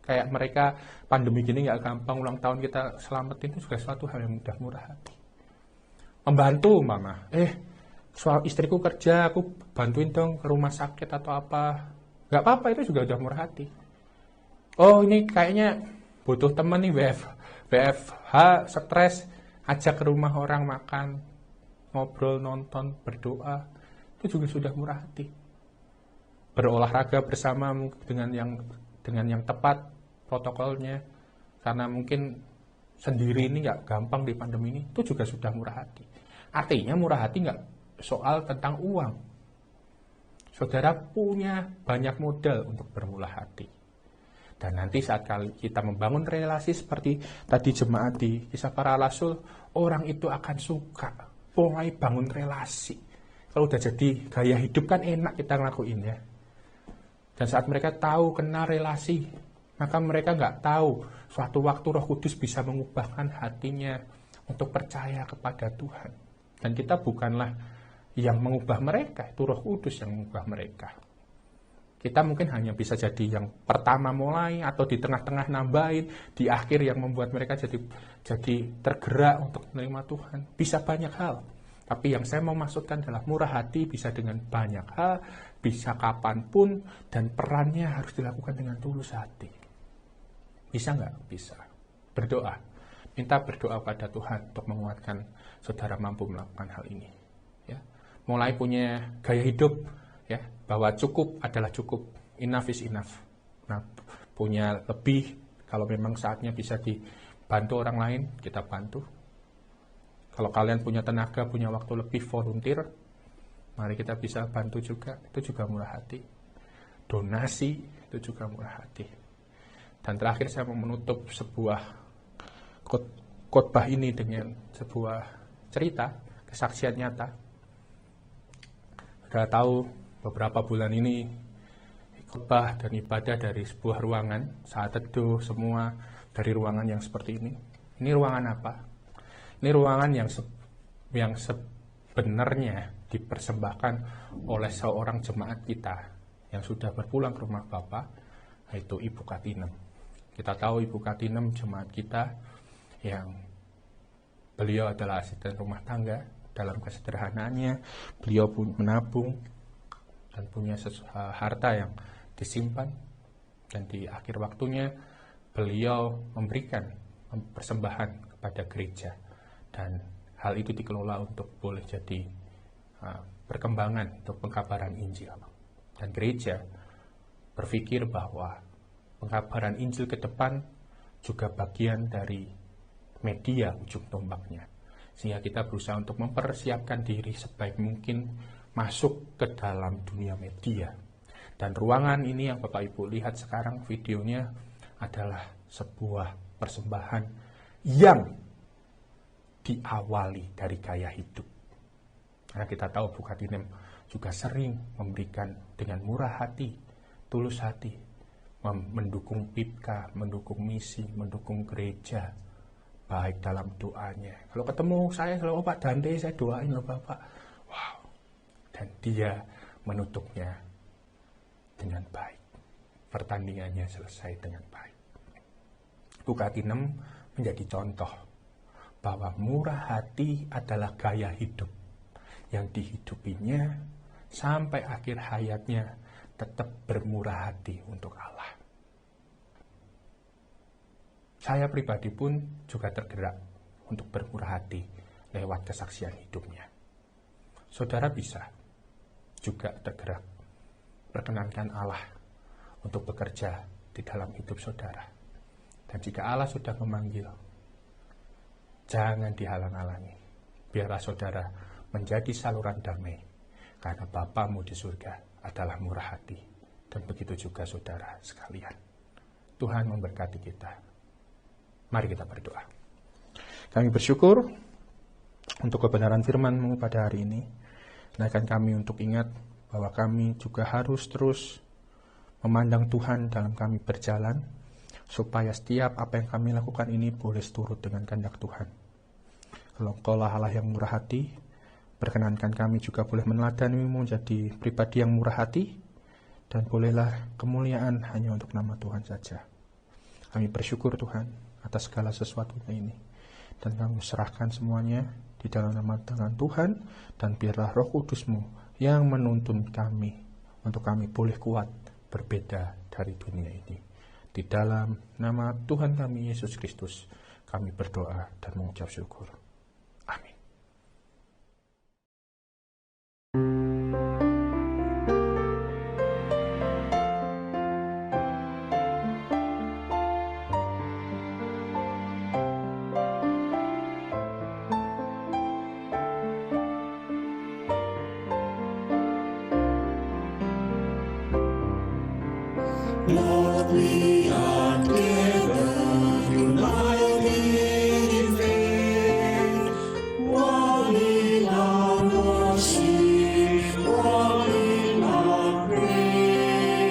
kayak mereka pandemi gini nggak gampang, ulang tahun kita selamatin, itu juga suatu hal yang mudah murah hati. Membantu mama, soal istriku kerja, aku bantuin dong ke rumah sakit atau apa. Nggak apa-apa, itu juga udah murah hati. Oh ini kayaknya butuh temen nih, WFH, stres, ajak ke rumah orang makan, ngobrol, nonton, berdoa, itu juga sudah murah hati. Berolahraga bersama dengan yang tepat protokolnya, karena mungkin sendiri ini nggak gampang di pandemi ini, itu juga sudah murah hati. Artinya murah hati nggak soal tentang uang. Saudara punya banyak modal untuk bermurah hati. Dan nanti saat kita membangun relasi seperti tadi jemaat di Kisah Para Rasul, orang itu akan suka mulai bangun relasi. Kalau udah jadi gaya hidup kan enak kita ngelakuin ya. Dan saat mereka tahu kenal relasi, maka mereka nggak tahu suatu waktu Roh Kudus bisa mengubahkan hatinya untuk percaya kepada Tuhan. Dan kita bukanlah yang mengubah mereka, itu Roh Kudus yang mengubah mereka. Kita mungkin hanya bisa jadi yang pertama mulai, atau di tengah-tengah nambahin, di akhir yang membuat mereka jadi tergerak untuk menerima Tuhan. Bisa banyak hal. Tapi yang saya mau maksudkan adalah murah hati bisa dengan banyak hal, bisa kapanpun, dan perannya harus dilakukan dengan tulus hati. Bisa nggak? Bisa. Berdoa. Minta berdoa pada Tuhan untuk menguatkan saudara mampu melakukan hal ini. Ya. mulai punya gaya hidup ya, bahwa cukup adalah cukup, enough is enough. Nah, punya lebih, kalau memang saatnya bisa dibantu orang lain, kita bantu. Kalau kalian punya tenaga, punya waktu lebih, volunteer, mari kita bisa bantu juga. Itu juga murah hati. Donasi, itu juga murah hati. Dan terakhir saya mau menutup sebuah khotbah ini dengan sebuah cerita, kesaksian nyata. Sudah tahu beberapa bulan ini khotbah dan ibadah dari sebuah ruangan, saat teduh semua dari ruangan yang seperti ini. Ini ruangan apa? Ini ruangan yang sebenarnya dipersembahkan oleh seorang jemaat kita yang sudah berpulang ke rumah Bapa, yaitu Ibu Katinem. Kita tahu Ibu Katinem jemaat kita yang beliau adalah asisten rumah tangga. Dalam kesederhanaannya, beliau pun menabung dan punya harta yang disimpan, dan di akhir waktunya beliau memberikan persembahan kepada gereja, dan hal itu dikelola untuk boleh jadi perkembangan untuk pengkabaran Injil. Dan gereja berpikir bahwa pengkabaran Injil ke depan juga bagian dari media ujung tombaknya, sehingga kita berusaha untuk mempersiapkan diri sebaik mungkin masuk ke dalam dunia media. Dan ruangan ini yang Bapak Ibu lihat sekarang videonya adalah sebuah persembahan yang diawali dari gaya hidup. Karena kita tahu Bu Katinem juga sering memberikan dengan murah hati, tulus hati, mendukung PIPKA, mendukung misi, mendukung gereja, baik dalam doanya. Kalau ketemu saya, kalau Pak Dante, saya doain loh Bapak. Wow. Dan dia menutupnya dengan baik. Pertandingannya selesai dengan baik. Bu Katinem menjadi contoh bahwa murah hati adalah gaya hidup yang dihidupinya sampai akhir hayatnya, tetap bermurah hati untuk Allah. Saya pribadi pun juga tergerak untuk bermurah hati lewat kesaksian hidupnya. Saudara bisa juga tergerak, perkenankan Allah untuk bekerja di dalam hidup saudara. Dan jika Allah sudah memanggil, jangan dihalang-halangi. Biarlah saudara menjadi saluran damai, karena Bapamu di surga adalah murah hati. Dan begitu juga saudara sekalian. Tuhan memberkati kita. Mari kita berdoa. Kami bersyukur untuk kebenaran firman-Mu pada hari ini. Naikkan kami untuk ingat bahwa kami juga harus terus memandang Tuhan dalam kami berjalan, supaya setiap apa yang kami lakukan ini boleh seturut dengan kehendak Tuhan. Kalau Engkaulah Allah yang murah hati, perkenankan kami juga boleh meneladani-Mu menjadi pribadi yang murah hati, dan bolehlah kemuliaan hanya untuk nama Tuhan saja. Kami bersyukur Tuhan atas segala sesuatunya ini, dan kami serahkan semuanya di dalam nama tangan Tuhan, dan biarlah Roh Kudus-Mu yang menuntun kami untuk kami boleh kuat berbeda dari dunia ini. Di dalam nama Tuhan kami Yesus Kristus kami berdoa dan mengucap syukur. Amin. Lord, we are gathered, united in faith, one in our worship, one in our praise,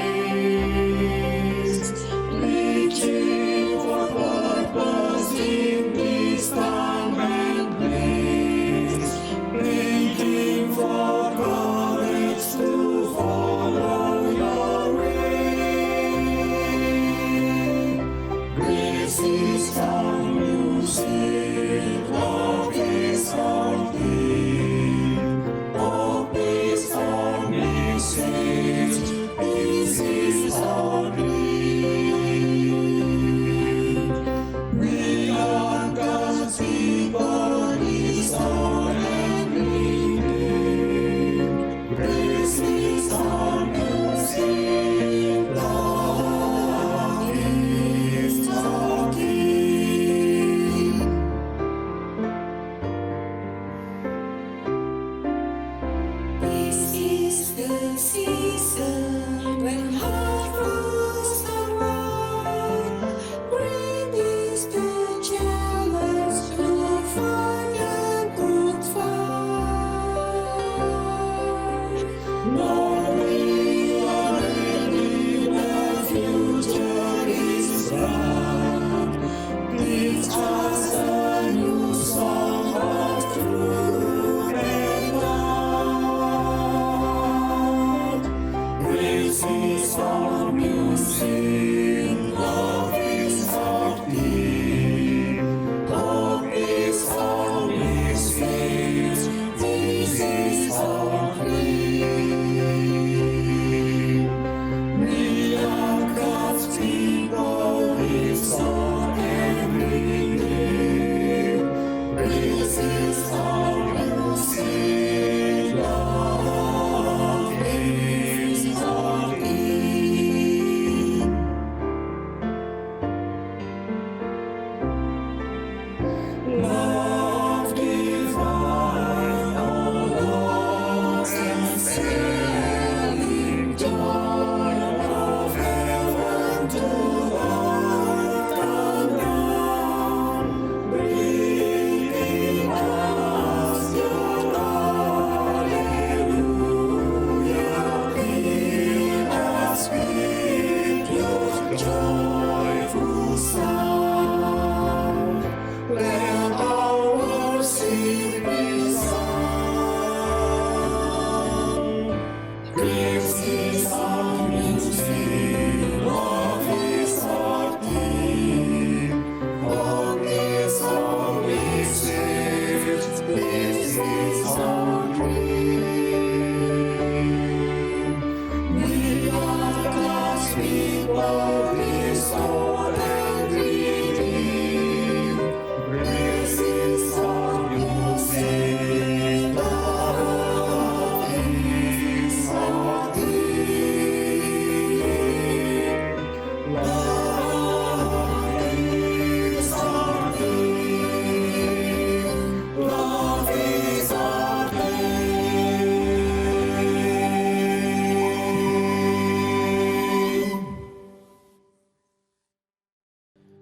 reaching for purpose in this time and place, waiting for courage to follow your way.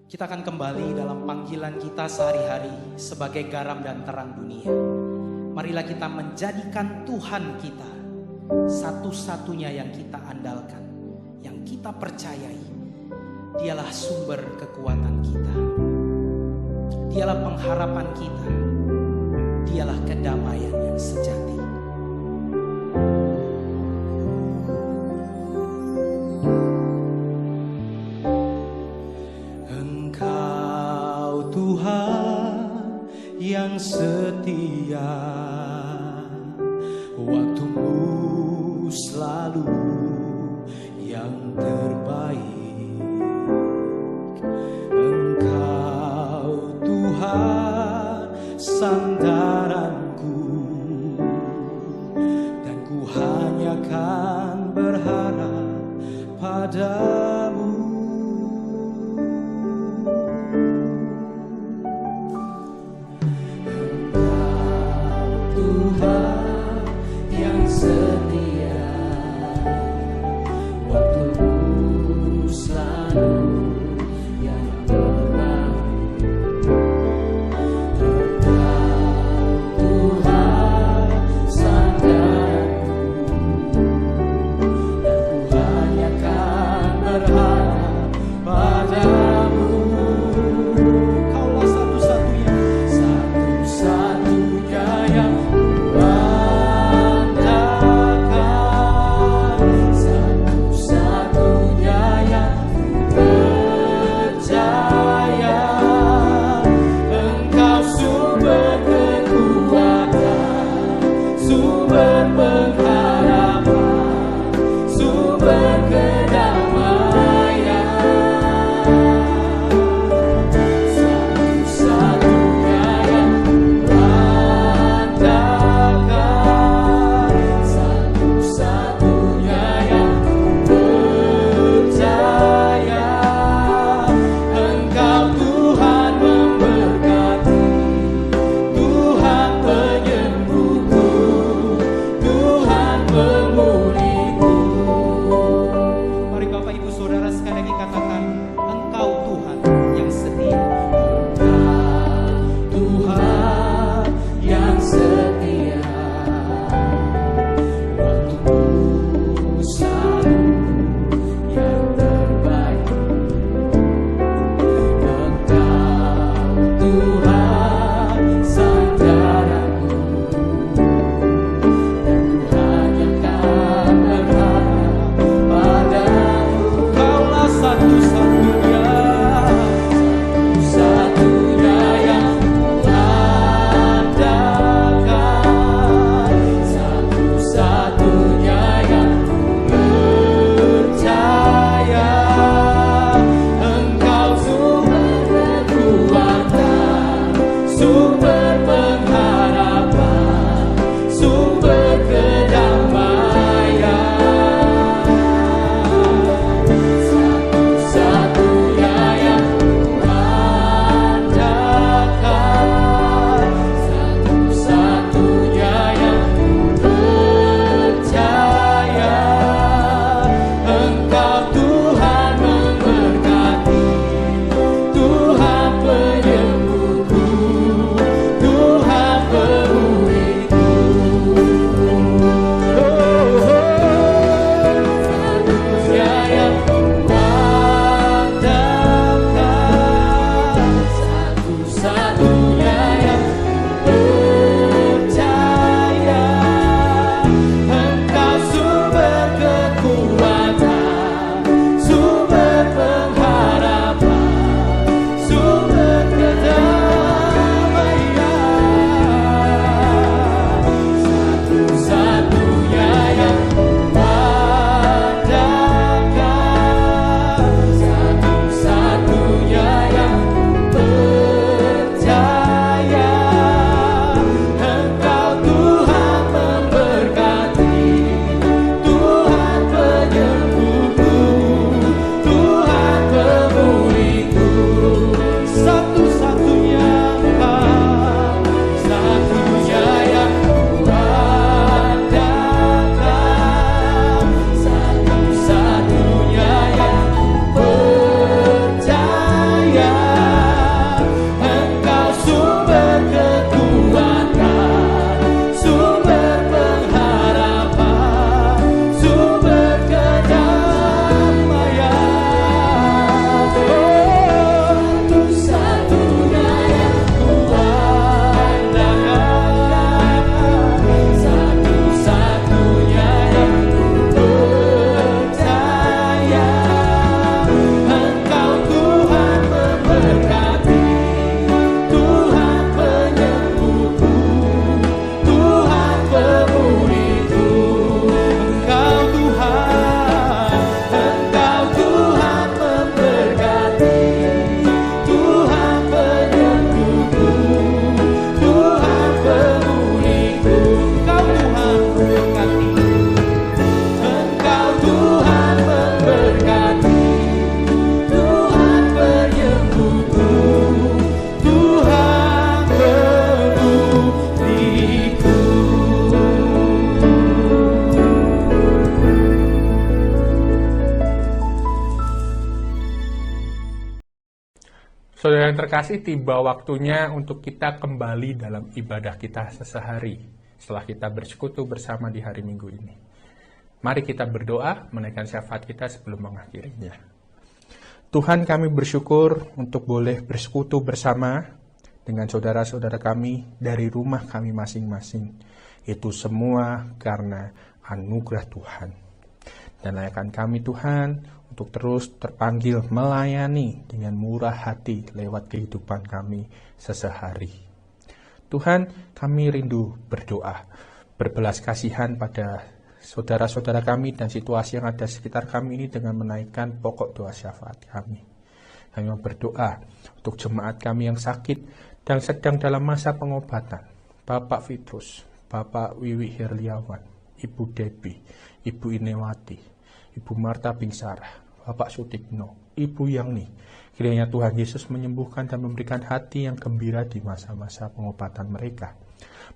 Kita akan kembali dalam panggilan kita sehari-hari sebagai garam dan terang dunia. Marilah kita menjadikan Tuhan kita satu-satunya yang kita andalkan, yang kita percayai. Dialah sumber kekuatan kita. Dialah pengharapan kita. Dialah kedamaian yang sejati. Yang setia, waktumu selalu yang terbaik. Engkau Tuhan sandaranku, dan ku hanya kan berharap padamu. terkasih, tiba waktunya untuk kita kembali dalam ibadah kita sehari setelah kita bersekutu bersama di hari Minggu ini. Mari kita berdoa menaikkan syafaat kita sebelum mengakhirinya. Tuhan, kami bersyukur untuk boleh bersekutu bersama dengan saudara-saudara kami dari rumah kami masing-masing. Itu semua karena anugerah Tuhan. Dan layakkan kami Tuhan untuk terus terpanggil melayani dengan murah hati lewat kehidupan kami sehari. Tuhan, kami rindu berdoa, berbelas kasihan pada saudara-saudara kami dan situasi yang ada sekitar kami ini dengan menaikkan pokok doa syafaat kami. Kami berdoa untuk jemaat kami yang sakit dan sedang dalam masa pengobatan. Bapak Fitrus, Bapak Wiwi Herliawan, Ibu Debbie, Ibu Inewati, Ibu Marta Bingsarah, Bapak Sutikno, Ibu Yang kiranya Tuhan Yesus menyembuhkan dan memberikan hati yang gembira di masa-masa pengobatan mereka.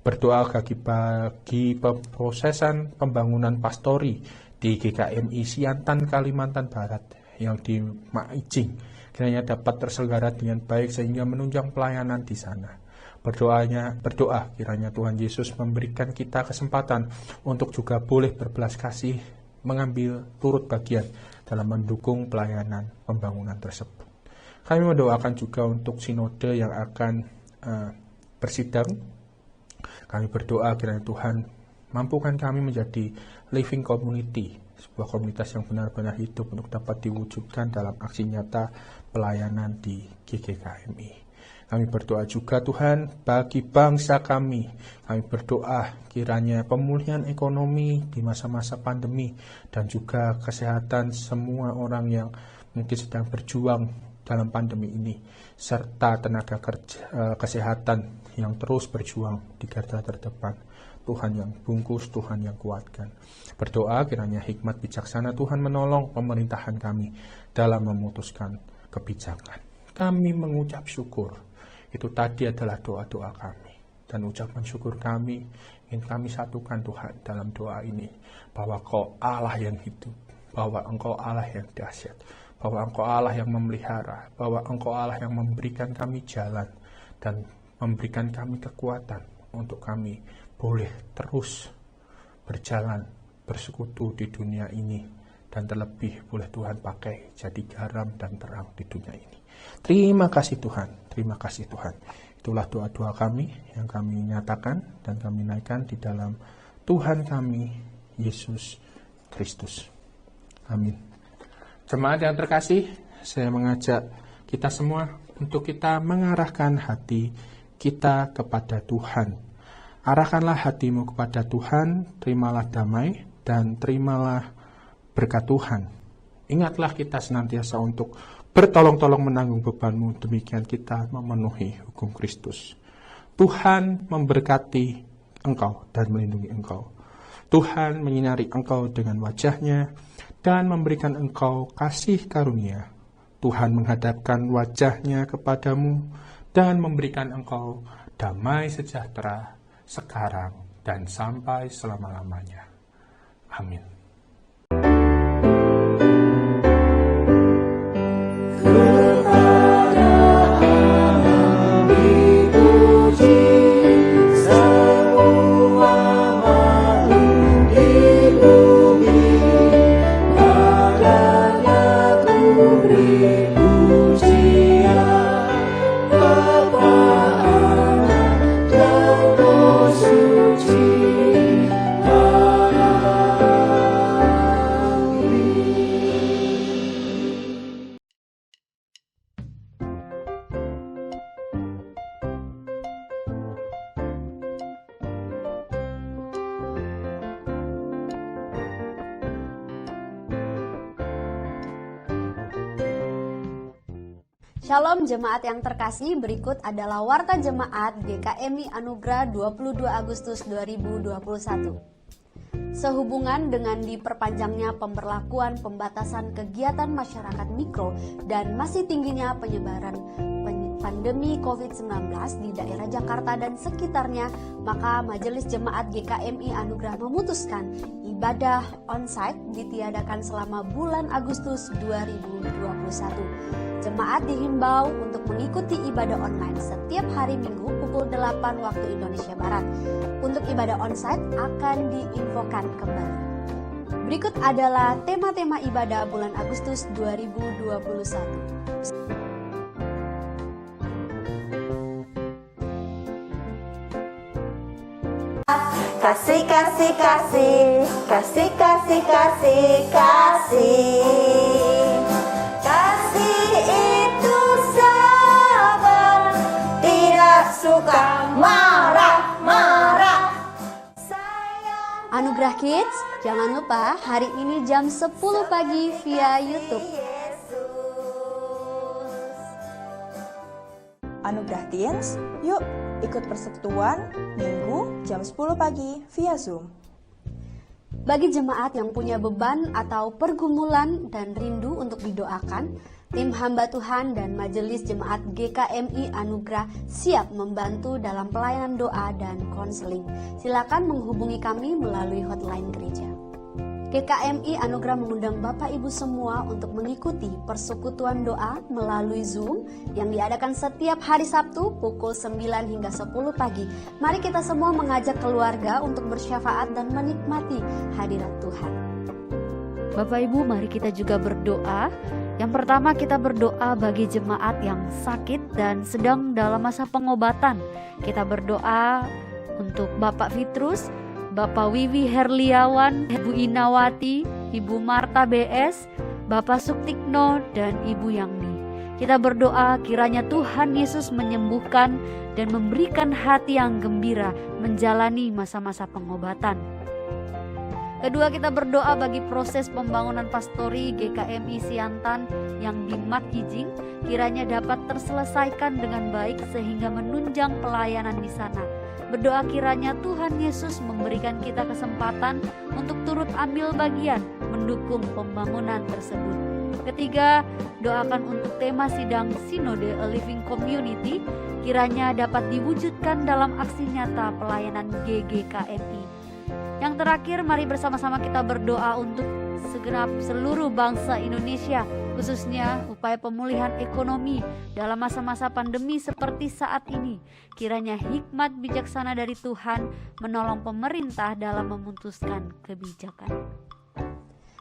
Berdoa bagi prosesan pembangunan pastori di GKMI Siantan, Kalimantan Barat yang di Maijing, kiranya dapat terselenggara dengan baik sehingga menunjang pelayanan di sana. Berdoa kiranya Tuhan Yesus memberikan kita kesempatan untuk juga boleh berbelas kasih mengambil turut bagian dalam mendukung pelayanan pembangunan tersebut. Kami mendoakan juga untuk sinode yang akan bersidang. Kami berdoa kiranya Tuhan mampukan kami menjadi living community, sebuah komunitas yang benar-benar hidup untuk dapat diwujudkan dalam aksi nyata pelayanan di GKMI. Kami berdoa juga Tuhan bagi bangsa kami. Kami berdoa kiranya pemulihan ekonomi di masa-masa pandemi dan juga kesehatan semua orang yang mungkin sedang berjuang dalam pandemi ini, serta tenaga kerja, kesehatan yang terus berjuang di garda terdepan. Tuhan yang bungkus, Tuhan yang kuatkan. Berdoa kiranya hikmat bijaksana Tuhan menolong pemerintahan kami dalam memutuskan kebijakan. Kami mengucap syukur. Itu tadi adalah doa-doa kami. Dan ucapan syukur kami ingin kami satukan Tuhan dalam doa ini. Bahwa Engkau Allah yang hidup. Bahwa Engkau Allah yang dahsyat. Bahwa Engkau Allah yang memelihara. Bahwa Engkau Allah yang memberikan kami jalan. Dan memberikan kami kekuatan untuk kami boleh terus berjalan, bersekutu di dunia ini. Dan terlebih boleh Tuhan pakai jadi garam dan terang di dunia ini. Terima kasih Tuhan, terima kasih Tuhan. Itulah doa-doa kami yang kami nyatakan dan kami naikkan di dalam Tuhan kami, Yesus Kristus. Amin. Jemaat yang terkasih, saya mengajak kita semua untuk kita mengarahkan hati kita kepada Tuhan. Arahkanlah hatimu kepada Tuhan, terimalah damai dan terimalah berkat Tuhan. Ingatlah kita senantiasa untuk bertolong-tolong menanggung bebanmu, demikian kita memenuhi hukum Kristus. Tuhan memberkati engkau dan melindungi engkau. Tuhan menyinari engkau dengan wajah-Nya dan memberikan engkau kasih karunia. Tuhan menghadapkan wajah-Nya kepadamu dan memberikan engkau damai sejahtera sekarang dan sampai selama-lamanya. Amin. Shalom jemaat yang terkasih, berikut adalah Warta Jemaat GKMI Anugerah 22 Agustus 2021. Sehubungan dengan diperpanjangnya pemberlakuan pembatasan kegiatan masyarakat mikro dan masih tingginya penyebaran pandemi COVID-19 di daerah Jakarta dan sekitarnya, maka Majelis Jemaat GKMI Anugerah memutuskan ibadah onsite ditiadakan selama bulan Agustus 2021. Jemaat dihimbau untuk mengikuti ibadah online setiap hari Minggu pukul 8 waktu Indonesia Barat. Untuk ibadah onsite akan diinfokan kembali. Berikut adalah tema-tema ibadah bulan Agustus 2021. Kasih, kasih, kasih, kasih, kasih, kasih, kasih. Kasih itu sabar, tidak suka marah-marah. Anugerah Kids, jangan lupa hari ini jam 10 pagi via YouTube. Anugerah Teens, yuk ikut persekutuan Minggu jam 10 pagi via Zoom. Bagi jemaat yang punya beban atau pergumulan dan rindu untuk didoakan, tim hamba Tuhan dan Majelis Jemaat GKMI Anugerah siap membantu dalam pelayanan doa dan konseling. Silakan menghubungi kami melalui hotline gereja. GKMI Anugerah mengundang Bapak Ibu semua untuk mengikuti persekutuan doa melalui Zoom yang diadakan setiap hari Sabtu pukul 9 hingga 10 pagi. Mari kita semua mengajak keluarga untuk bersyafaat dan menikmati hadirat Tuhan. Bapak Ibu, mari kita juga berdoa. Yang pertama, kita berdoa bagi jemaat yang sakit dan sedang dalam masa pengobatan. Kita berdoa untuk Bapak Fitrus, Bapak Wiwi Herliawan, Ibu Inawati, Ibu Marta BS, Bapak Suktikno, dan Ibu Yangni. Kita berdoa kiranya Tuhan Yesus menyembuhkan dan memberikan hati yang gembira menjalani masa-masa pengobatan. Kedua, kita berdoa bagi proses pembangunan pastori GKMI Siantan yang di Mat Kijing, kiranya dapat terselesaikan dengan baik sehingga menunjang pelayanan di sana. Berdoa kiranya Tuhan Yesus memberikan kita kesempatan untuk turut ambil bagian mendukung pembangunan tersebut. Ketiga, doakan untuk tema sidang Sinode A Living Community kiranya dapat diwujudkan dalam aksi nyata pelayanan GGKMI. Yang terakhir, mari bersama-sama kita berdoa untuk segenap seluruh bangsa Indonesia, khususnya upaya pemulihan ekonomi dalam masa-masa pandemi seperti saat ini. Kiranya hikmat bijaksana dari Tuhan menolong pemerintah dalam memutuskan kebijakan.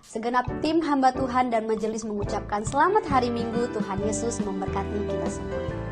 Segenap tim hamba Tuhan dan majelis mengucapkan selamat hari Minggu. Tuhan Yesus memberkati kita semua.